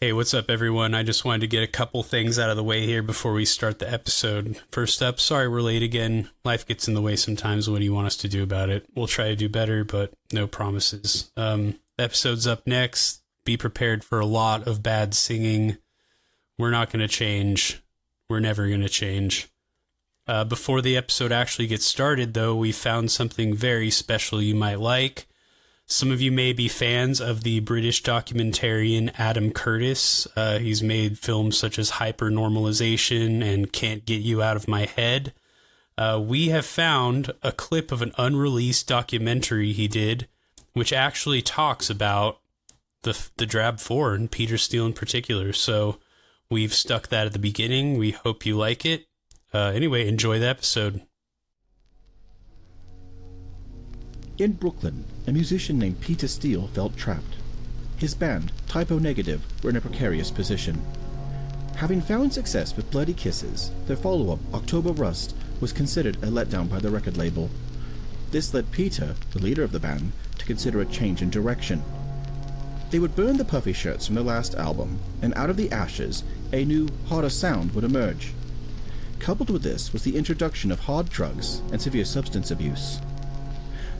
Hey, what's up, everyone? I just wanted to get a couple things out of the way here before we start the episode. First up, sorry we're late again. Life gets in the way sometimes. What do you want us to do about it? We'll try to do better, but no promises. The episode's up next. Be prepared for a lot of bad singing. We're not going to change. We're never going to change. Before the episode actually gets started, though, we found something very special you might like. Some of you may be fans of the British documentarian Adam Curtis. He's made films such as Hypernormalization and Can't Get You Out of My Head. We have found a clip of an unreleased documentary he did, which actually talks about the Drab Four and Peter Steele in particular. So we've stuck that at the beginning. We hope you like it. Anyway, enjoy the episode. In Brooklyn, a musician named Peter Steele felt trapped. His band, Typo Negative, were in a precarious position. Having found success with Bloody Kisses, their follow-up, October Rust, was considered a letdown by the record label. This led Peter, the leader of the band, to consider a change in direction. They would burn the puffy shirts from their last album, and out of the ashes, a new, harder sound would emerge. Coupled with this was the introduction of hard drugs and severe substance abuse.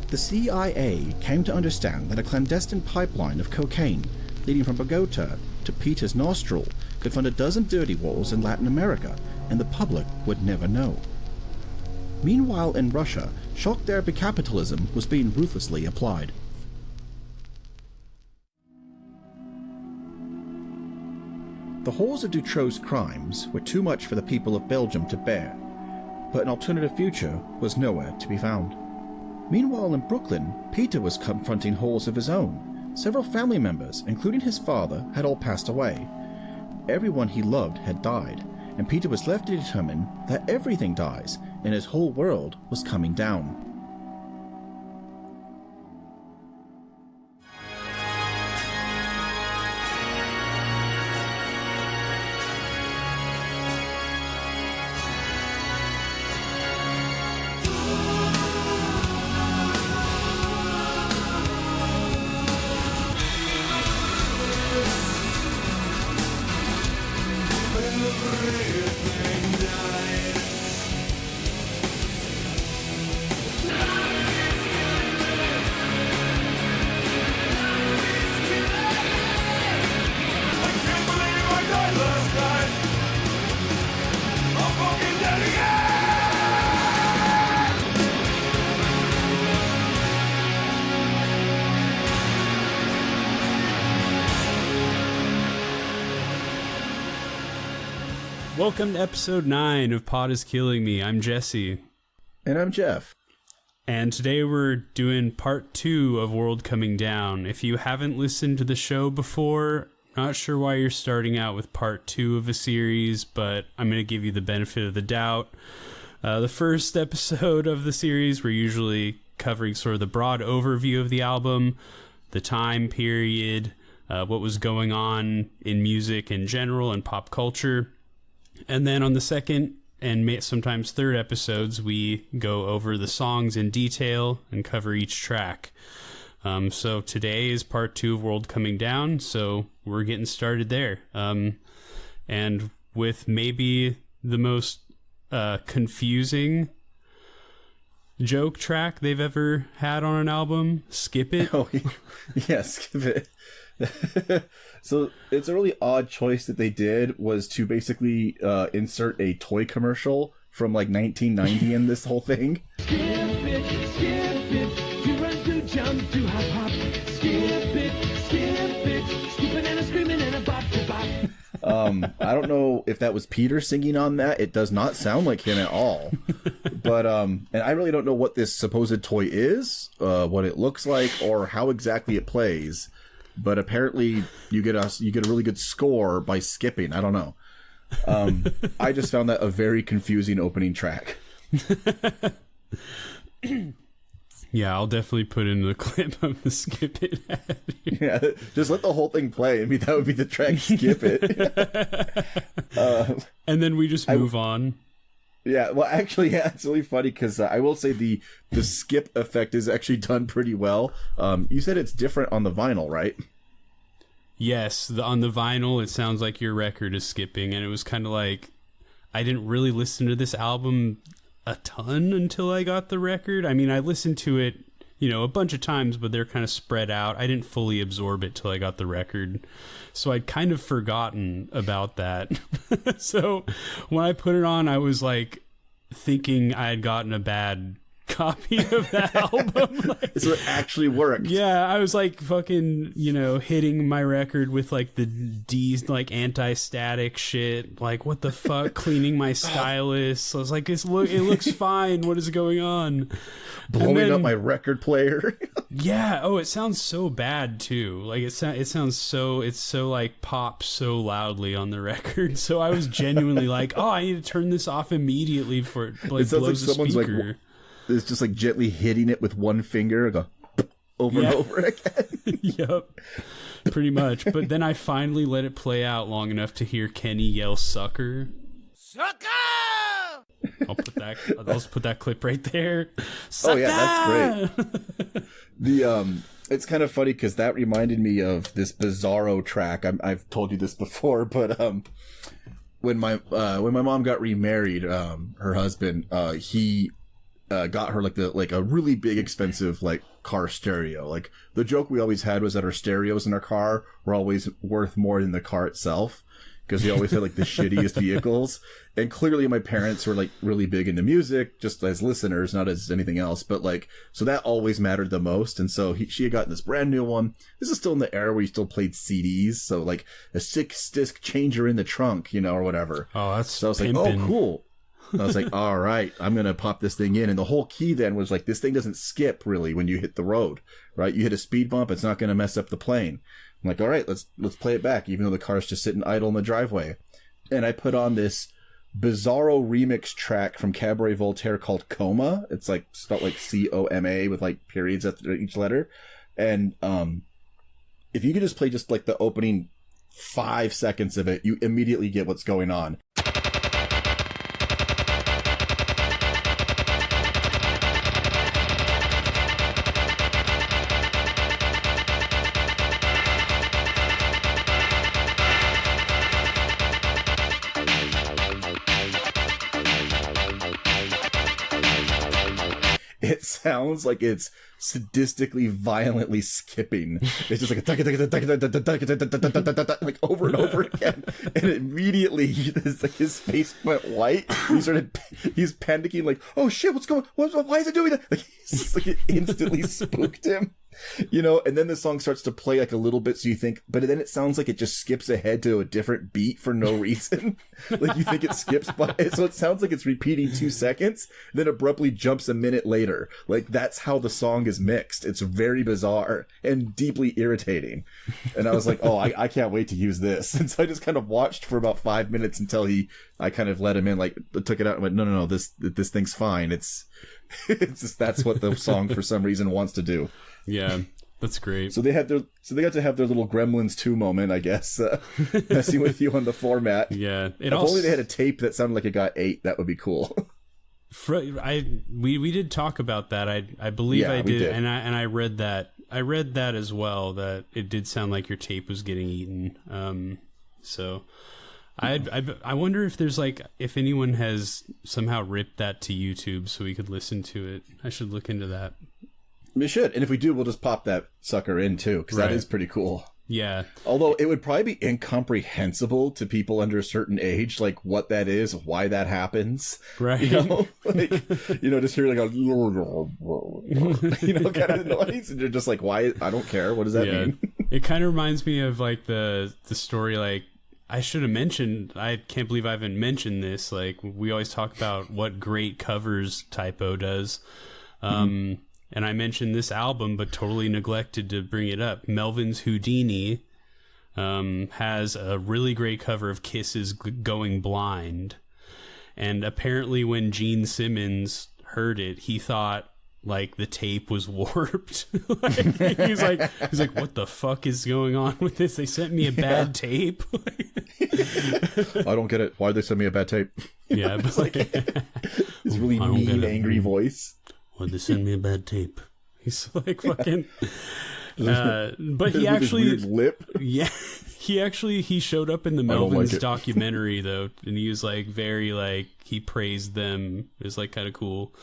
The CIA came to understand that a clandestine pipeline of cocaine leading from Bogota to Peter's nostril could fund a dozen dirty wars in Latin America, and the public would never know. Meanwhile, in Russia, shock therapy capitalism was being ruthlessly applied. The horrors of Dutroux crimes were too much for the people of Belgium to bear, but an alternative future was nowhere to be found. Meanwhile, in Brooklyn, Peter was confronting horrors of his own. Several family members, including his father, had all passed away. Everyone he loved had died, and Peter was left to determine that everything dies, and his whole world was coming down. Welcome to episode 9 of Pod is Killing Me. I'm Jesse. And I'm Jeff. And today we're doing part 2 of World Coming Down. If you haven't listened to the show before, not sure why you're starting out with part 2 of a series, but I'm going to give you the benefit of the doubt. The first episode of the series, we're usually covering sort of the broad overview of the album, the time period, what was going on in music in general and pop culture. And then on the second and sometimes third episodes, we go over the songs in detail and cover each track. So today is part 2 of World Coming Down, so we're getting started there. And with maybe the most confusing joke track they've ever had on an album, Skip It. Oh, yeah, Skip It. So it's a really odd choice that they did, was to basically insert a toy commercial from like 1990 in this whole thing. Skip it, you run to jump to hop hop. Skip it, skipping and a screaming and a bop to bop. I don't know if that was Peter singing on that. It does not sound like him at all. But and I really don't know what this supposed toy is, what it looks like, or how exactly it plays. But apparently you get a really good score by skipping. I don't know. I just found that a very confusing opening track. Yeah, I'll definitely put in the clip of the Skip It ad. Yeah, just let the whole thing play. I mean, that would be the track Skip It. And then we just move on. Yeah, well, actually, yeah, it's really funny because I will say the skip effect is actually done pretty well. You said it's different on the vinyl, right? Yes, on the vinyl, it sounds like your record is skipping, and it was kind of like, I didn't really listen to this album a ton until I got the record. I mean, I listened to it, a bunch of times, but they're kind of spread out. I didn't fully absorb it till I got the record. So I'd kind of forgotten about that. So when I put it on, I was like thinking I had gotten a bad copy of that album. Like, so it actually worked. Yeah, I was like fucking, hitting my record with like the like anti-static shit. Like, what the fuck? Cleaning my stylus. I was like, it looks fine. What is going on? Blowing up my record player. Yeah. Oh, it sounds so bad too. Like it sounds so, it's so like pops so loudly on the record. So I was genuinely like, oh, I need to turn this off immediately for it like blows the speaker. Like, it's just like gently hitting it with one finger, go over and over again. Yep, pretty much. But then I finally let it play out long enough to hear Kenny yell "sucker." Sucker! I'll just put that clip right there. Sucker! Oh yeah, that's great. It's kind of funny because that reminded me of this Bizarro track. I've told you this before, but when my mom got remarried, her husband, he got her like a really big expensive like car stereo. Like the joke we always had was that our stereos in our car were always worth more than the car itself, because we always had like the shittiest vehicles. And clearly my parents were like really big into music, just as listeners, not as anything else. But like, so that always mattered the most. And so she had gotten this brand new one. This is still in the era where you still played CDs. So like a 6-disc changer in the trunk, or whatever. Oh, that's so I was pimpin'. like, oh, cool. And I was like, all right, I'm going to pop this thing in. And the whole key then was like, this thing doesn't skip really when you hit the road, right? You hit a speed bump, it's not going to mess up the plane. I'm like, all right, let's play it back, even though the car's just sitting idle in the driveway. And I put on this Bizarro remix track from Cabaret Voltaire called C.O.M.A. It's like spelled like C.O.M.A. with like periods after each letter. And if you could just play just like the opening 5 seconds of it, you immediately get what's going on. It sounds like it's sadistically, violently skipping. It's just like like over and over again. And immediately his face went white. He's panicking like, oh shit, what's going on? Why is it doing that? Like, he's just like, it instantly spooked him. And then the song starts to play like a little bit, so you think, but then it sounds like it just skips ahead to a different beat for no reason. Like you think it skips by, so it sounds like it's repeating 2 seconds, then abruptly jumps a minute later. Like that's how the song is mixed. It's very bizarre and deeply irritating. And I was like, oh, I can't wait to use this. And so I just kind of watched for about 5 minutes until I kind of let him in, like took it out and went, no, this thing's fine. It's just, that's what the song for some reason wants to do. Yeah, that's great. So they got to have their little Gremlins 2 moment, I guess, messing with you on the format. Yeah, if only they had a tape that sounded like it got 8, that would be cool. We did talk about that. I believe, yeah, I did, and I read that. I read that as well, that it did sound like your tape was getting eaten. So I wonder if there's like, if anyone has somehow ripped that to YouTube so we could listen to it. I should look into that. We should, and if we do, we'll just pop that sucker in too, because that is pretty cool. Yeah. Although it would probably be incomprehensible to people under a certain age, like what that is, why that happens. Right. Just hear like a, kind of noise, and you're just like, why? I don't care. What does that mean? It kind of reminds me of like the story, like, I should have mentioned, I can't believe I haven't mentioned this. Like, we always talk about what great covers Typo does. And I mentioned this album, but totally neglected to bring it up. Melvin's Houdini has a really great cover of Kiss's Going Blind. And apparently when Gene Simmons heard it, he thought like the tape was warped. He's like, what the fuck is going on with this? They sent me a bad tape. I don't get it. Why'd they send me a bad tape? Yeah, but like, this really mean, angry voice. Why'd they send me a bad tape? He's like fucking... But he With actually his weird lip. Yeah, he showed up in the don't Melvins like it. documentary though, and he was like very like he praised them. It was like kind of cool.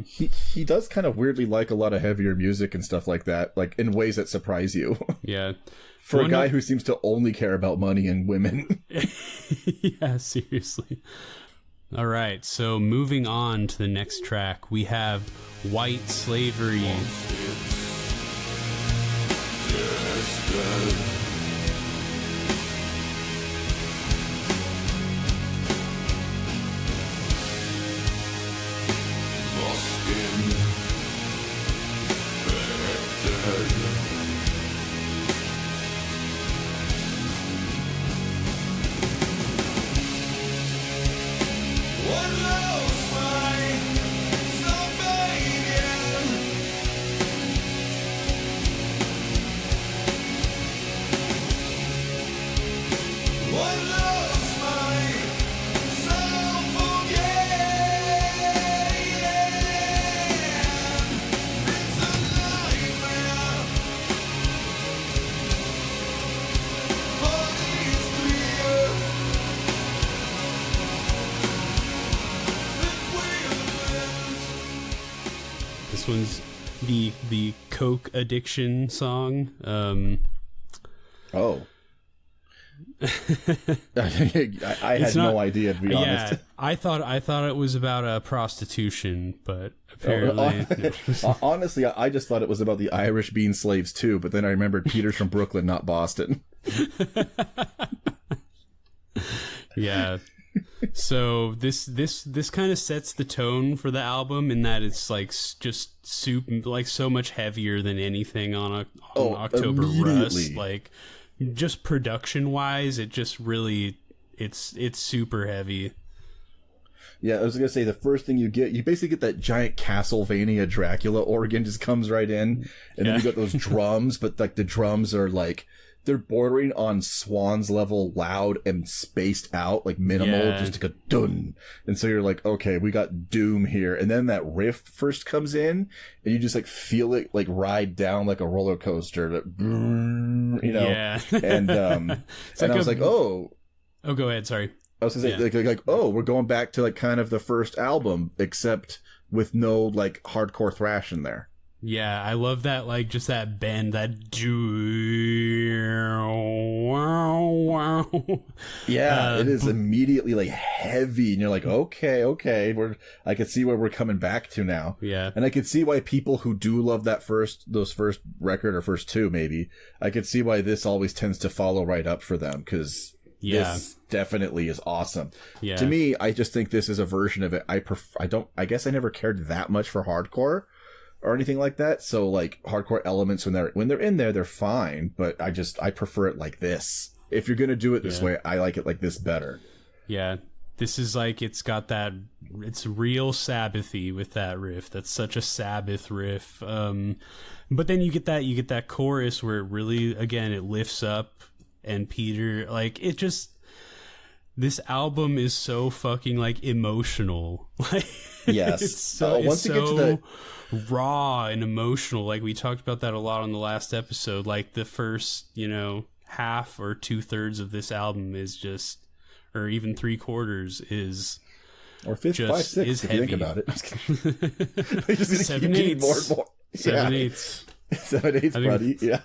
He does kind of weirdly like a lot of heavier music and stuff like that, like in ways that surprise you. Yeah, For a guy who seems to only care about money and women. Yeah, seriously. All right, so moving on to the next track, we have White Slavery. This one's the Coke addiction song. Oh. I had no idea, to be honest. Yeah, I thought it was about prostitution, but apparently, honestly, I just thought it was about the Irish being slaves too. But then I remembered Peter's from Brooklyn, not Boston. Yeah. So this kind of sets the tone for the album in that it's like just so much heavier than anything on October Rust. Like just production wise, it just really it's super heavy. Yeah, I was gonna say the first thing you basically get that giant Castlevania Dracula organ just comes right in, and then you got those drums, but like the drums are like they're bordering on Swan's level loud and spaced out, like minimal, just to go dun. And so you're like, okay, we got Doom here. And then that riff first comes in and you just like feel it like ride down like a roller coaster, you know? Yeah. And, and I was like, oh, go ahead. Sorry. I was gonna say like, oh, we're going back to like kind of the first album, except with no like hardcore thrash in there. Yeah, I love that, like, just that bend, that yeah, it is immediately, like, heavy, and you're like, okay, I can see where we're coming back to now. Yeah. And I can see why people who do love those first record, or first two, maybe, I could see why this always tends to follow right up for them, because this definitely is awesome. Yeah. To me, I just think this is a version of it. I guess I never cared that much for hardcore or anything like that. So like hardcore elements when they're in there, they're fine, but I prefer it like this. If you're going to do it this way, I like it like this better. Yeah. This is like, it's got that, it's real Sabbathy with that riff. That's such a Sabbath riff. But then you get that chorus where it really, again, it lifts up, and Peter, like, it just, this album is so fucking like emotional. Like, yes. It's so, once you get to the raw and emotional. Like, we talked about that a lot on the last episode. Like, the first, half or 2/3 of this album is just, or even 3/4 is, or 5/6 if you think about it. They just 7/8 more and more. 7/8 7/8, buddy. Yeah.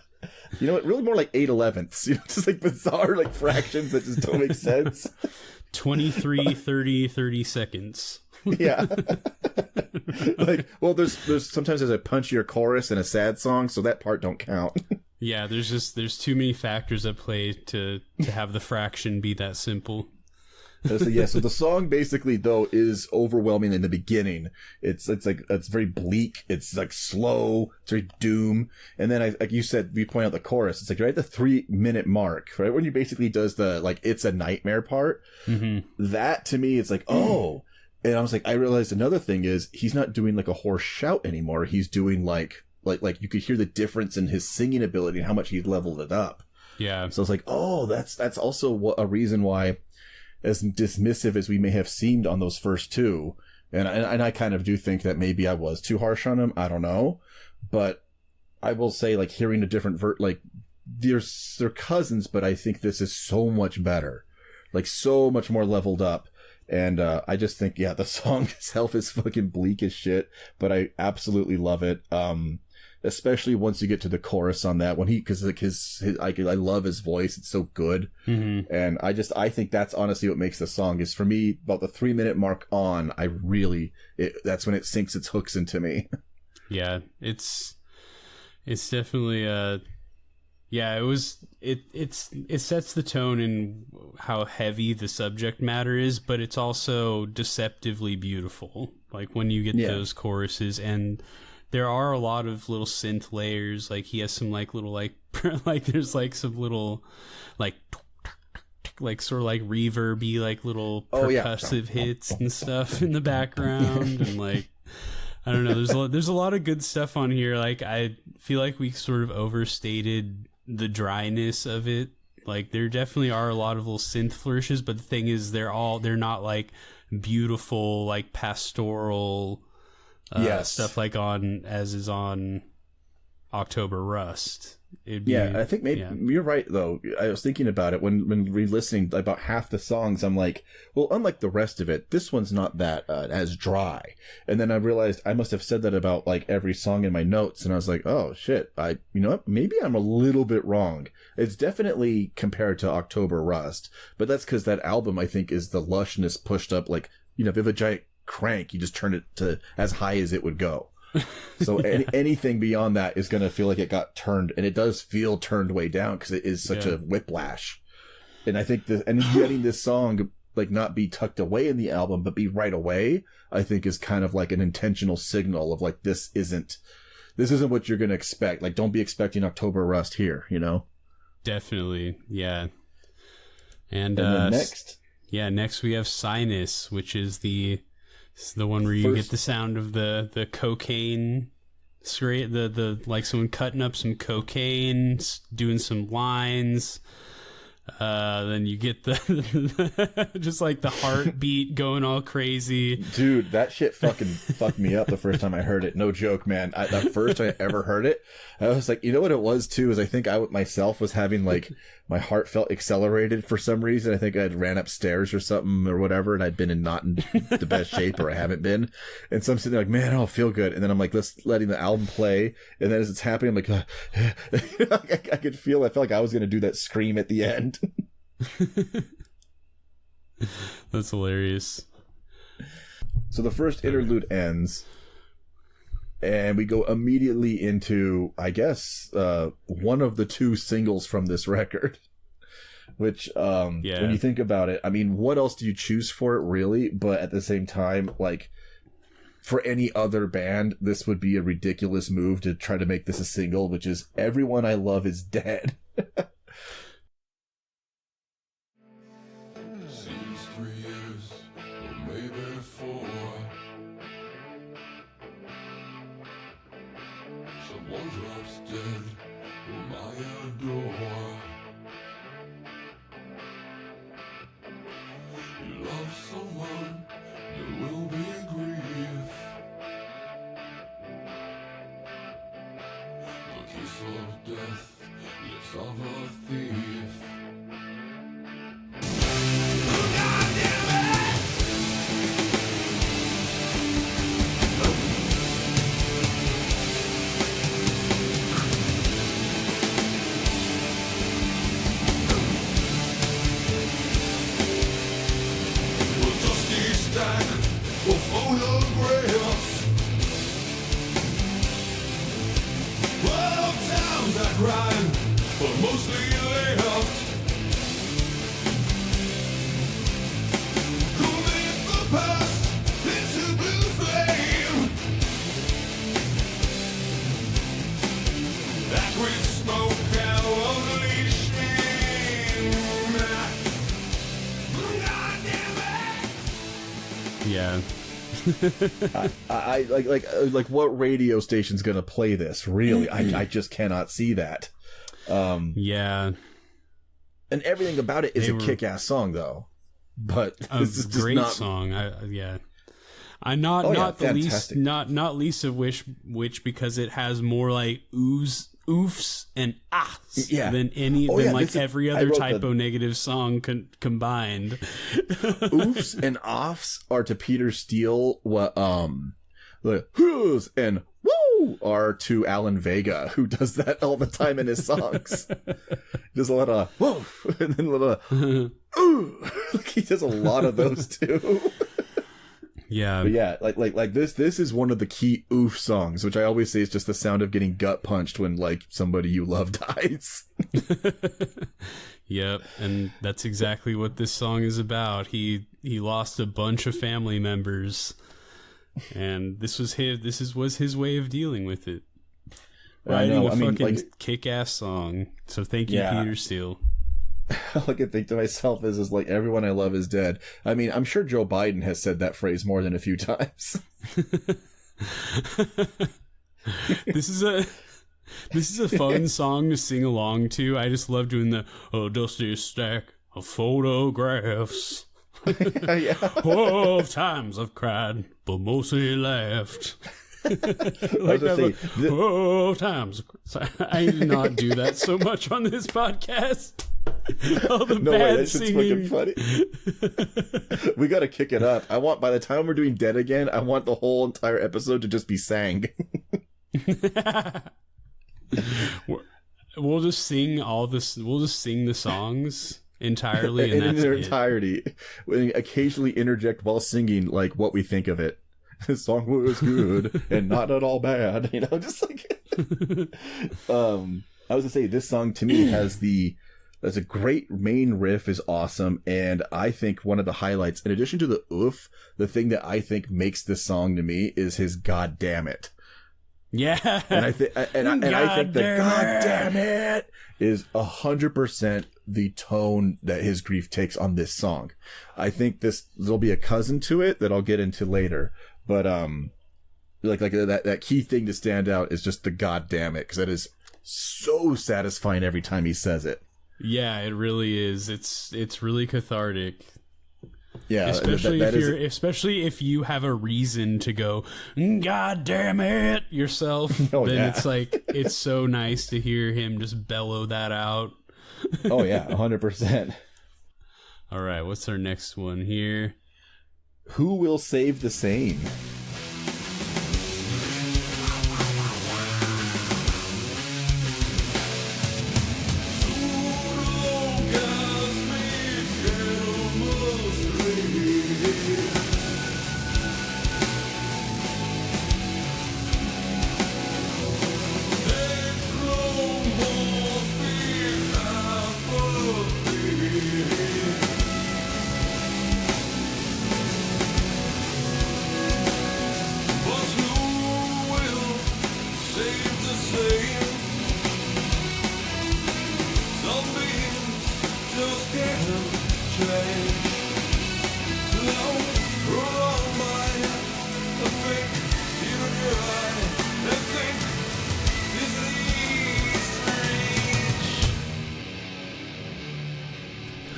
You know what? Really more like 8/11. Just like bizarre like fractions that just don't make sense. 23, 30, 30 seconds. Yeah. Like, well, there's sometimes there's a punchier chorus and a sad song, so that part don't count. Yeah, there's too many factors at play to have the fraction be that simple. So the song basically though is overwhelming in the beginning. It's very bleak. It's like slow. It's very doom. And then like you said, we point out the chorus. It's like right at the 3-minute mark, right when you basically does the like it's a nightmare part. Mm-hmm. That to me, it's like oh. And I was like, I realized another thing is he's not doing like a hoarse shout anymore. He's doing like you could hear the difference in his singing ability and how much he's leveled it up. Yeah. So it's like, oh, that's also a reason why, as dismissive as we may have seemed on those first two, and I kind of do think that maybe I was too harsh on him. I don't know, but I will say, like, hearing a different like, they're cousins, but I think this is so much better, like, so much more leveled up. And I just think, yeah, the song itself is fucking bleak as shit, but I absolutely love it. Especially once you get to the chorus on that one, because like I love his voice. It's so good. Mm-hmm. And I think that's honestly what makes the song is, for me, about the 3-minute mark on, that's when it sinks its hooks into me. Yeah, it's definitely it sets the tone in how heavy the subject matter is, but it's also deceptively beautiful. Like when you get those choruses, and there are a lot of little synth layers. Like he has some like little like like there's like some little like sort of like reverby like little percussive hits and stuff in the background, and like I don't know. There's a lot of good stuff on here. Like I feel like we sort of overstated the dryness of it. Like there definitely are a lot of little synth flourishes, but the thing is, they're not like beautiful like pastoral stuff like as is on October Rust. I think maybe you're right though. I was thinking about it when re-listening about half the songs. I'm like, well, unlike the rest of it, this one's not that as dry. And then I realized I must have said that about like every song in my notes, and I was like, oh shit, you know what? Maybe I'm a little bit wrong. It's definitely compared to October Rust, but that's because that album, I think, is the lushness pushed up. Like, you know, if you have a giant crank, you just turn it to as high as it would go. So anything beyond that is going to feel like it got turned, and it does feel turned way down because it is such a whiplash. And I think getting this song like not be tucked away in the album, but be right away, I think is kind of like an intentional signal of like, this isn't what you're going to expect. Like, don't be expecting October Rust here, you know? Definitely. Yeah. And then next we have Sinus, which is the one where you get the sound of the cocaine, straight the like someone cutting up some cocaine, doing some lines. Then you get the just like the heartbeat going all crazy. Dude, that shit fucking fucked me up the first time I heard it. No joke, man. The first time I ever heard it, I was like, you know what it was too, is I think I myself was having like, my heart felt accelerated for some reason. I think I'd ran upstairs or something or whatever, and I'd been not in the best shape, or I haven't been. And so I'm sitting there like, man, I'll feel good. And then I'm like, letting the album play. And then as it's happening, I'm like, I felt like I was going to do that scream at the end. That's hilarious. So the first interlude ends, and we go immediately into, I guess, one of the two singles from this record. Which, when you think about it, I mean, what else do you choose for it, really? But at the same time, like, for any other band, this would be a ridiculous move to try to make this a single, which is Everyone I Love Is Dead. Seems 3 years, or maybe 4. Someone drops dead, whom I adore. You love someone, there will be grief. The kiss of death, lips of a thief. Grind, but mostly left. Commit the past into blue flame. Acrid smoke and unleash shame. God damn it! Yeah. I like what radio station's gonna play this? Really, I just cannot see that. Yeah, and everything about it is a kick-ass song, though. But a this is just great not... song. Not the least, fantastic. not least of which because it has more like oofs and ahs than every other typo negative song combined. Oofs and offs are to Peter Steele what the whoos and woo are to Alan Vega, who does that all the time in his songs. There's a lot of whoa and then a little ooh. He does a lot of those too. Yeah. But yeah, like this is one of the key oof songs, which I always say is just the sound of getting gut punched when like somebody you love dies. Yep, and that's exactly what this song is about. He lost a bunch of family members, and this was his way of dealing with it. Writing a fucking kick-ass song. So thank you, Peter Steele. All I can think to myself is like, everyone I love is dead. I mean, I'm sure Joe Biden has said that phrase more than a few times. This is a fun song to sing along to. I just love doing the dusty stack of photographs. Yeah. Of times I've cried, but mostly laughed. Times. I did not do that so much on this podcast. All the bad singing. Fucking funny. We gotta kick it up. By the time we're doing Dead Again, I want the whole entire episode to just be sang. We'll just sing all this. We'll just sing the songs entirely, and in their entirety. We occasionally interject while singing, like what we think of it. This song was good and not at all bad, you know. Just like, I was gonna say, this song to me has a great main riff, is awesome, and I think one of the highlights, in addition to the oof, the thing that I think makes this song to me is his "God damn it." Yeah, and I think the "God damn it" is 100% the tone that his grief takes on this song. I think there'll be a cousin to it that I'll get into later, but like that key thing to stand out is just the "God damn it," because that is so satisfying every time he says it. Yeah, it really is. It's really cathartic. Yeah, especially if you have a reason to go, "God damn it" yourself. It's like, it's so nice to hear him just bellow that out. Oh yeah, 100%. All right, what's our next one here? Who will save the sane?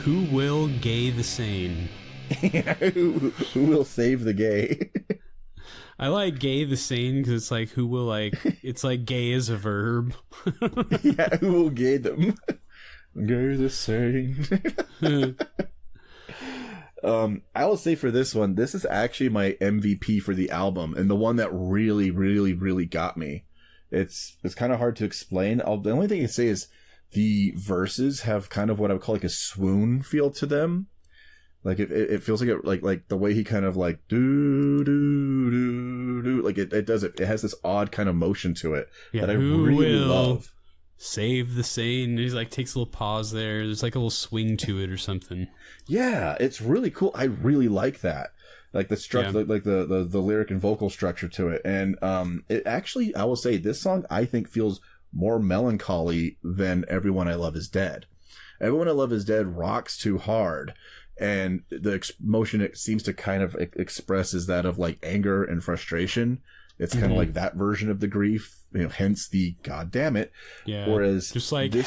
Who will gay the sane? Who will save the gay? I like gay the sane because it's like, who will, like, it's like gay is a verb. Yeah, who will gay them? Gay the sane. I will say for this one, this is actually my MVP for the album, and the one that really, really, really got me. It's kind of hard to explain. The only thing I can say is the verses have kind of what I would call like a swoon feel to them. Like it feels like it, like the way he kind of like do do do do, like it does it. It has this odd kind of motion to it that I really love. Save the sane. He's like, takes a little pause there. There's like a little swing to it or something. Yeah, it's really cool. I really like that. Like the structure, like the lyric and vocal structure to it. And it actually, I will say, this song I think feels more melancholy than Everyone I Love Is Dead. Everyone I Love Is Dead rocks too hard, and the emotion it seems to kind of express is that of like anger and frustration. It's kind of like that version of the grief, hence the God damn it. Yeah. Whereas just like this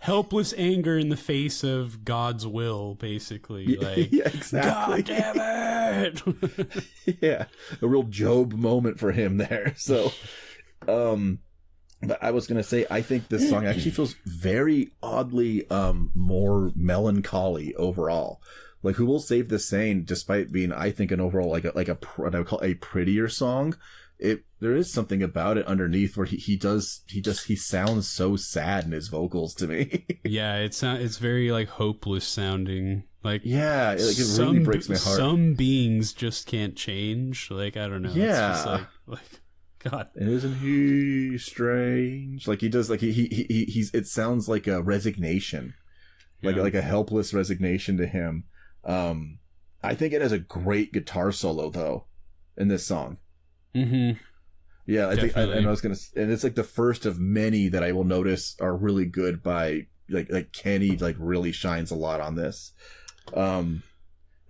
helpless anger in the face of God's will, basically. Like, yeah, exactly. God damn it. Yeah, a real Job moment for him there. So, but I was going to say, I think this song actually feels very oddly more melancholy overall. Like, Who Will Save the Sane, despite being, I think, an overall what I would call a prettier song, there is something about it underneath where he sounds so sad in his vocals to me. Yeah, it's very like hopeless sounding. Like, yeah, like it really breaks my heart. Some beings just can't change. Like, I don't know. Yeah, it's just like God. Isn't he strange? Like, he does, like he's. It sounds like a resignation, like a helpless resignation to him. I think it has a great guitar solo though in this song. Mm-hmm. Yeah, I think, and I was gonna, and it's like the first of many that I will notice are really good by like Kenny like really shines a lot on this. And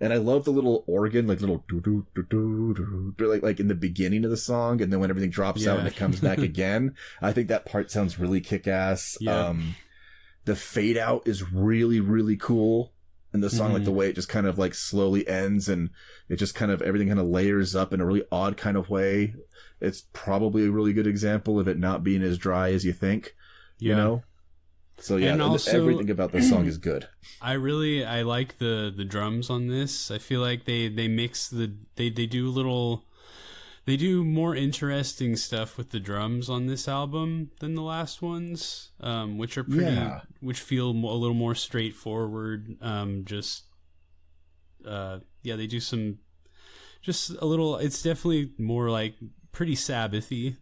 I love the little organ, like little do do do do do, like in the beginning of the song, and then when everything drops out and it comes back again, I think that part sounds really kick-ass. Yeah. The fade out is really, really cool in the song, like the way it just kind of like slowly ends and it just kind of, everything kind of layers up in a really odd kind of way. It's probably a really good example of it not being as dry as you think, you know? So yeah, and also, everything about this song is good. I like the drums on this. I feel like they mix they do more interesting stuff with the drums on this album than the last ones, which are pretty, which feel a little more straightforward. They do some, just a little. It's definitely more like pretty Sabbathy,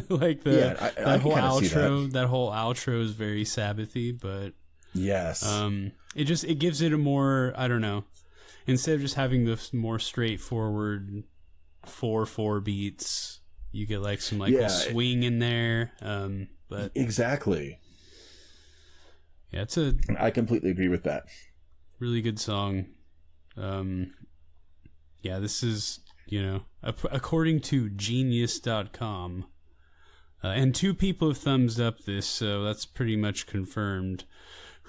like that whole outro. That whole outro is very Sabbathy, but yes, it gives it a more, I don't know, instead of just having the more straightforward 4/4 beats, you get like some a swing in there. But exactly, yeah, I completely agree with that. Really good song. This is, according to Genius.com, and 2 people have thumbs up this, so that's pretty much confirmed.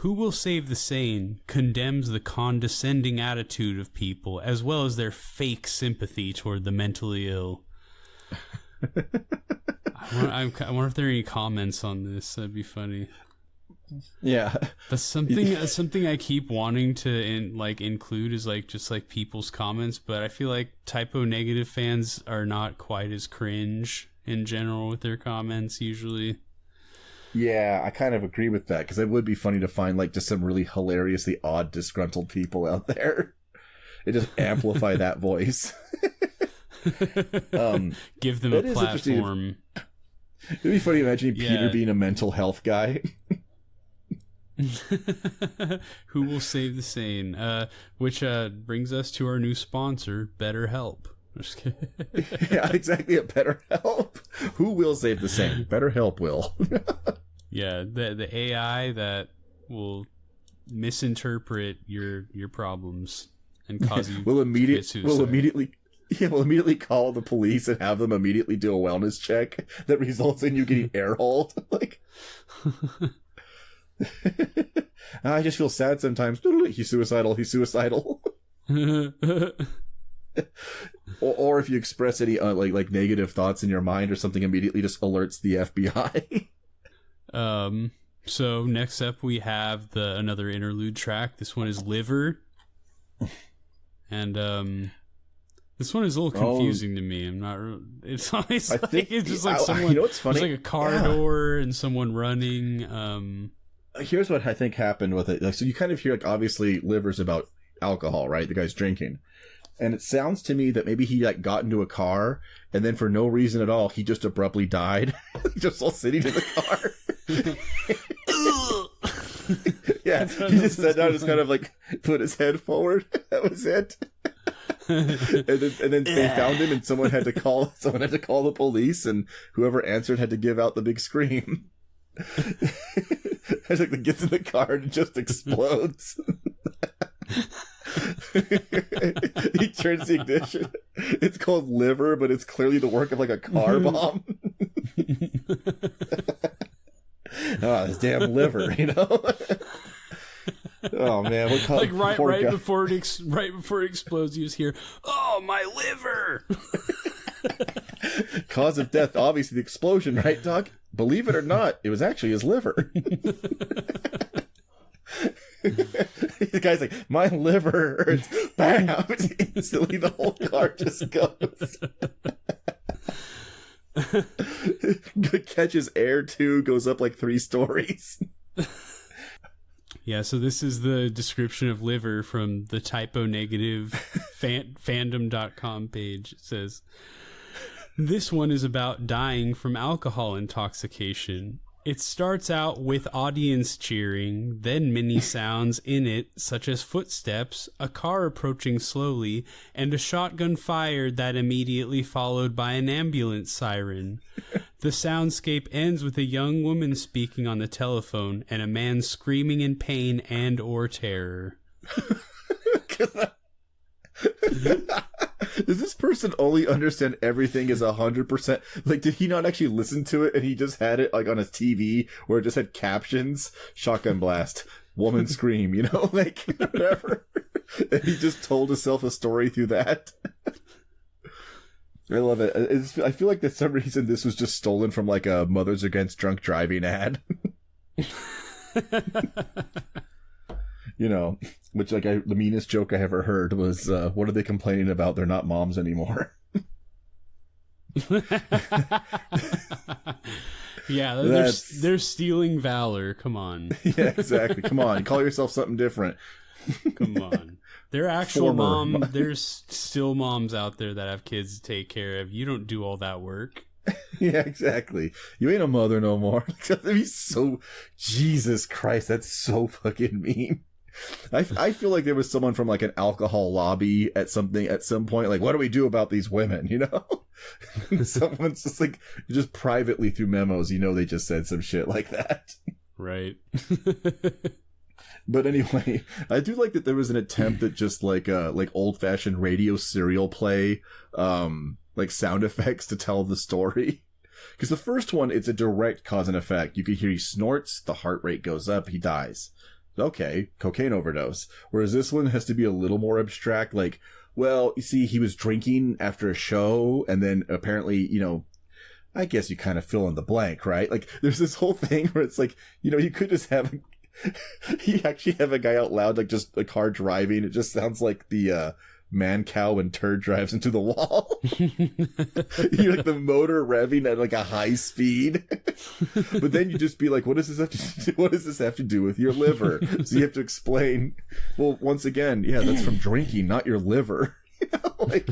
Who Will Save the Sane condemns the condescending attitude of people, as well as their fake sympathy toward the mentally ill. I wonder if there are any comments on this. That'd be funny. Yeah, that's something I keep wanting to include is just people's comments, but I feel like Typo Negative fans are not quite as cringe in general with their comments usually. Yeah, I kind of agree with that, because it would be funny to find just some really hilariously odd, disgruntled people out there. It just amplify that voice. Give them a platform. It'd be funny imagining Peter being a mental health guy. Who Will Save the Sane? Which brings us to our new sponsor, BetterHelp. Just kidding. Yeah, exactly. A BetterHelp. Who will save the sane? BetterHelp will. Yeah, the AI that will misinterpret your problems and cause you will immediately call the police and have them immediately do a wellness check that results in you getting airholed. I just feel sad sometimes. He's suicidal. Or if you express any negative thoughts in your mind or something, immediately just alerts the FBI. So next up we have another interlude track. This one is Liver, and this one is a little confusing to me. I'm not. It's always it's just like someone. It's funny. It's like a car door and someone running. Here's what I think happened with it. So you kind of hear obviously Liver's about alcohol, right? The guy's drinking. And it sounds to me that maybe he got into a car and then for no reason at all, he just abruptly died. Just all sitting in the car. Yeah, he just sat down and just kind of put his head forward. That was it. and then they found him and someone had to call the police, and whoever answered had to give out the big scream. It's like gets in the car and it just explodes. He turns the ignition. It's called Liver, but it's clearly the work of a car bomb. Oh, his damn liver, you know? Oh man, what like right before it explodes, you just hear, "Oh, my liver!" Cause of death, obviously the explosion, right, Doc? Believe it or not, it was actually his liver. The guy's like, "My liver hurts." Bam! Instantly, the whole car just goes. Catches air too, goes up like 3 stories. Yeah, so this is the description of liver from the typo negative fandom.com page. It says, "This one is about dying from alcohol intoxication. It starts out with audience cheering, then many sounds in it, such as footsteps, a car approaching slowly, and a shotgun fired that immediately followed by an ambulance siren. The soundscape ends with a young woman speaking on the telephone and a man screaming in pain and or terror." Does this person only understand everything is 100%? Like, did he not actually listen to it and he just had it like on his TV where it just had captions, shotgun blast, woman scream, you know, like whatever. And he just told himself a story through that. I love it. I feel like that some reason this was just stolen from like a Mothers Against Drunk Driving ad. You know, which like the meanest joke I ever heard was, what are they complaining about? They're not moms anymore. Yeah, they're stealing valor. Come on. Yeah, exactly. Come on, call yourself something different. Come on. They're actual there's still moms out there that have kids to take care of. You don't do all that work. Yeah, exactly. You ain't a mother no more. That'd be so... Jesus Christ, that's so fucking mean. I feel like there was someone from like an alcohol lobby at some point, like, what do we do about these women, you know? Someone's just like, just privately through memos, you know, they just said some shit like that. Right. But anyway, I do like that there was an attempt at just like old-fashioned radio serial play, like sound effects to tell the story. Because the first one, it's a direct cause and effect. You can hear he snorts, the heart rate goes up, he dies. Okay, cocaine overdose. Whereas this one has to be a little more abstract, like, well, you see, he was drinking after a show, and then apparently, you know, I guess you kind of fill in the blank, right? Like, there's this whole thing where it's like, you know, you could just have, you actually have a guy out loud, like just a car driving. It just sounds like the, man cow and turd drives into the wall. You're like the motor revving at like a high speed. But then you just be like, what does this have to do with your liver? So you have to explain, well, once again, yeah, that's from drinking, not your liver. You know, like,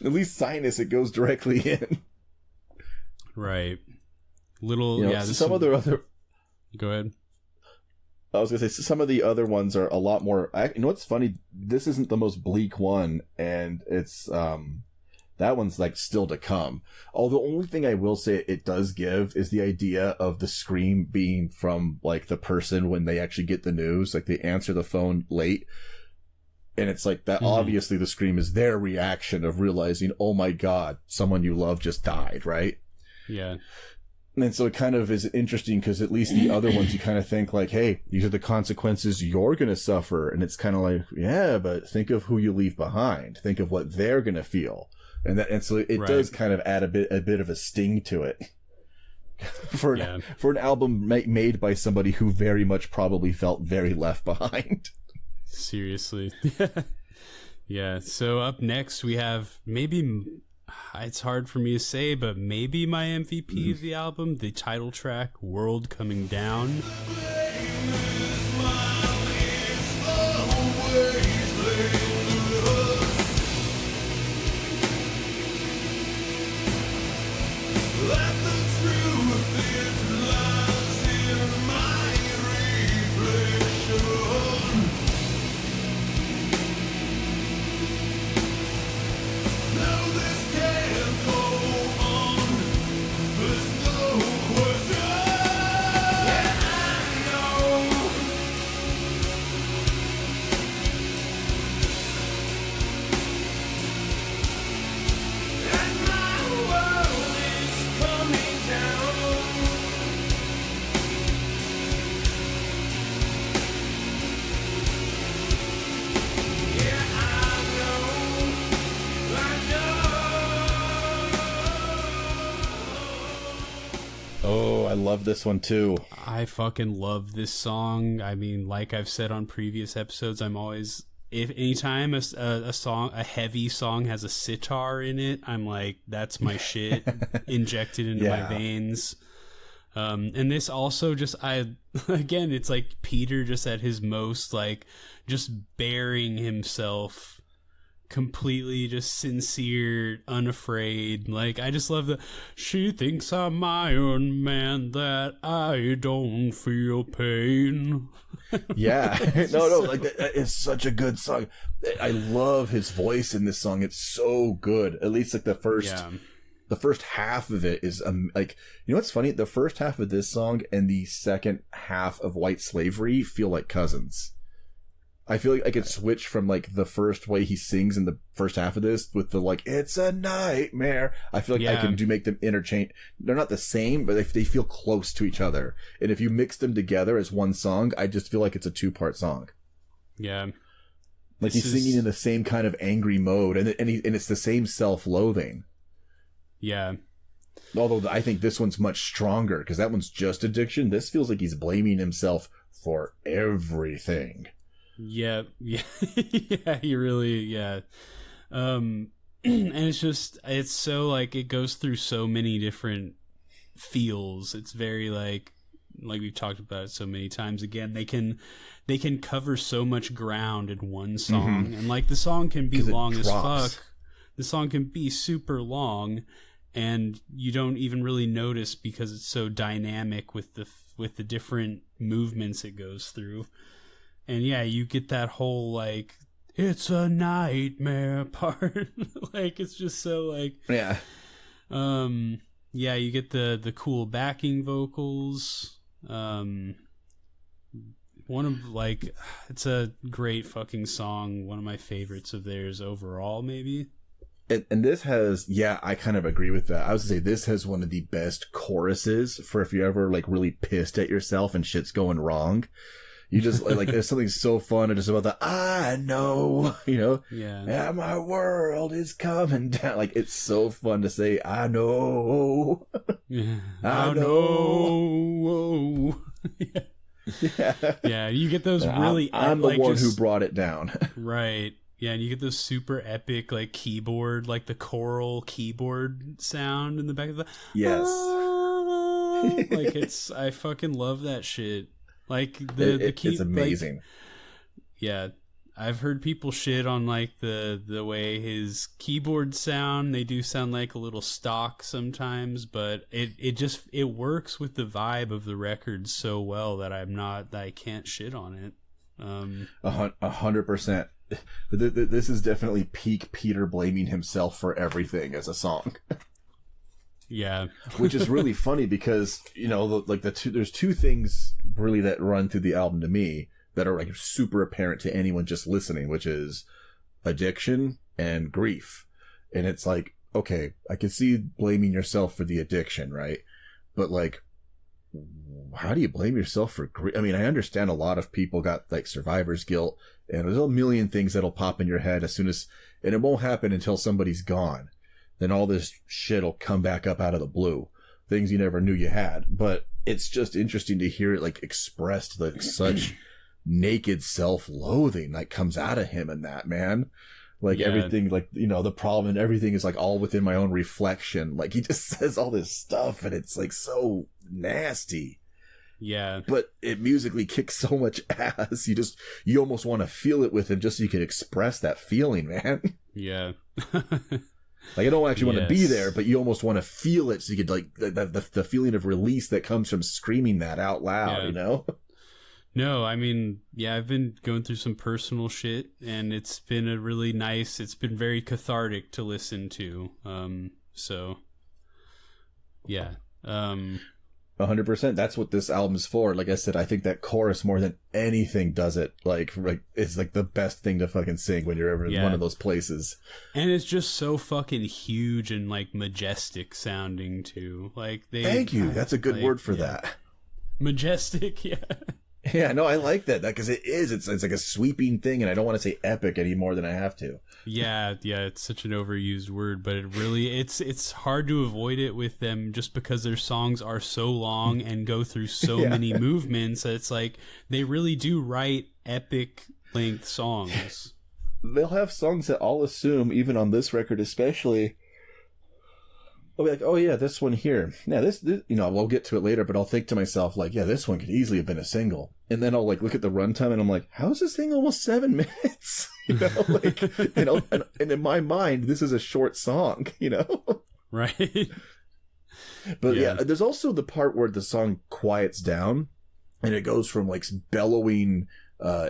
at least sinus, it goes directly in. Right. Little, you know, yeah. Some other. Go ahead. I was going to say, some of the other ones are a lot more... You know what's funny? This isn't the most bleak one, and it's... that one's, like, still to come. Although, the only thing I will say it does give is the idea of the scream being from, like, the person when they actually get the news. Like, they answer the phone late, and it's like that. Obviously, the scream is their reaction of realizing, oh my god, someone you love just died, right? Yeah. And so it kind of is interesting because at least the other ones you kind of think like, hey, these are the consequences you're going to suffer. And it's kind of like, yeah, but think of who you leave behind. Think of what they're going to feel. And so it does kind of add a bit of a sting to it for an album made by somebody who very much probably felt very left behind. Seriously. Yeah. So up next we have maybe... It's hard for me to say, but maybe my MVP of the album, the title track, World Coming Down. I love this one too. I fucking love this song. I mean, like I've said on previous episodes, I'm always, if anytime a heavy song has a sitar in it, I'm like, that's my shit injected into my veins. And this also again, it's like Peter just at his most, like, just bearing himself, completely just sincere, unafraid. Like, I just love she thinks I'm Iron Man, that I don't feel pain. Yeah. No, like, it's such a good song. I love his voice in this song. It's so good. At least, like, the first half of it is like, you know what's funny? The first half of this song and the second half of White Slavery feel like cousins. I feel like I could switch from, like, the first way he sings in the first half of this with the, like, it's a nightmare. I feel like I can make them interchange. They're not the same, but they feel close to each other. And if you mix them together as one song, I just feel like it's a 2-part song. Yeah. Like, he's singing in the same kind of angry mode, and it's the same self-loathing. Yeah. Although I think this one's much stronger, because that one's just addiction. This feels like he's blaming himself for everything. Yeah. Yeah, he really, and it's so, like, it goes through so many different feels. It's very, like we've talked about it so many times. Again, they can cover so much ground in one song, and, like, the song can be long as fuck. The song can be super long, and you don't even really notice because it's so dynamic with the different movements it goes through. And yeah, you get that whole, like, it's a nightmare part. Like, it's just so, like, yeah, you get the cool backing vocals. One of, like, it's a great fucking song. One of my favorites of theirs overall, maybe. And this has, I kind of agree with that. I was gonna say this has one of the best choruses for if you're ever, like, really pissed at yourself and shit's going wrong. You just, like, there's something so fun and just about the, I know, you know? Yeah, my world is coming down. Like, it's so fun to say, I know. Yeah. I know. Yeah, you get those really... I'm the one who brought it down. Right. Yeah, and you get those super epic, like, keyboard, like the choral keyboard sound in the back of the... Yes. Like, I fucking love that shit. Like, the key... It's amazing. Like, yeah, I've heard people shit on, like, the way his keyboards sound. They do sound like a little stock sometimes, but it works with the vibe of the record so well that I can't shit on it. 100%. This is definitely peak Peter blaming himself for everything as a song. Yeah. Which is really funny because, you know, like there's two things really that run through the album to me that are, like, super apparent to anyone just listening, which is addiction and grief. And it's like, okay, I can see blaming yourself for the addiction, right? But, like, how do you blame yourself for grief? I mean, I understand a lot of people got, like, survivor's guilt, and there's a million things that'll pop in your head as soon as, and it won't happen until somebody's gone. Then all this shit will come back up out of the blue. Things you never knew you had. But it's just interesting to hear it, like, expressed, like, such naked self-loathing, like, comes out of him in that, man. Like, everything, like, you know, the problem and everything is, like, all within my own reflection. Like, he just says all this stuff, and it's, like, so nasty. Yeah. But it musically kicks so much ass. You almost want to feel it with him just so you can express that feeling, man. Yeah. Like, I don't actually want to be there, but you almost want to feel it so you could, like, the feeling of release that comes from screaming that out loud, you know? No, I mean, yeah, I've been going through some personal shit, and it's been it's been very cathartic to listen to. So, yeah. 100%. That's what this album's for. Like I said, I think that chorus more than anything does it. Like it's like the best thing to fucking sing when you're ever in one of those places. And it's just so fucking huge and, like, majestic sounding too. Like, Thank you. That's a good word for that. Majestic, yeah. Yeah, no, I like that because it's like a sweeping thing, and I don't want to say epic any more than I have to. Yeah, it's such an overused word, but it's hard to avoid it with them just because their songs are so long and go through so many movements. It's like they really do write epic length songs. They'll have songs that I'll assume, even on this record especially, I'll be like, oh yeah, this one here. Yeah, this, we'll get to it later, but I'll think to myself, like, yeah, this one could easily have been a single. And then I'll like look at the runtime and I'm like, how is this thing almost 7 minutes? And in my mind, this is a short song, Right. But yeah, there's also the part where the song quiets down and it goes from like bellowing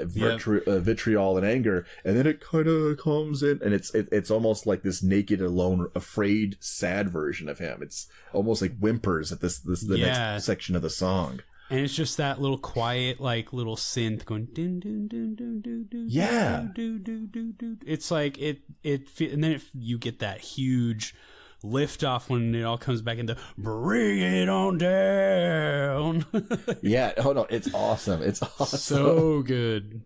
vitriol and anger, and then it kind of comes in, and it's almost like this naked, alone, afraid, sad version of him. It's almost like whimpers at the next section of the song, and it's just that little quiet, like little synth going dun dun dun dun dun dun. Yeah, dun, dun, dun, dun. It's like it, and then you get that huge lift off when it all comes back into bring it on down. Yeah, oh no, it's awesome. It's awesome. So good.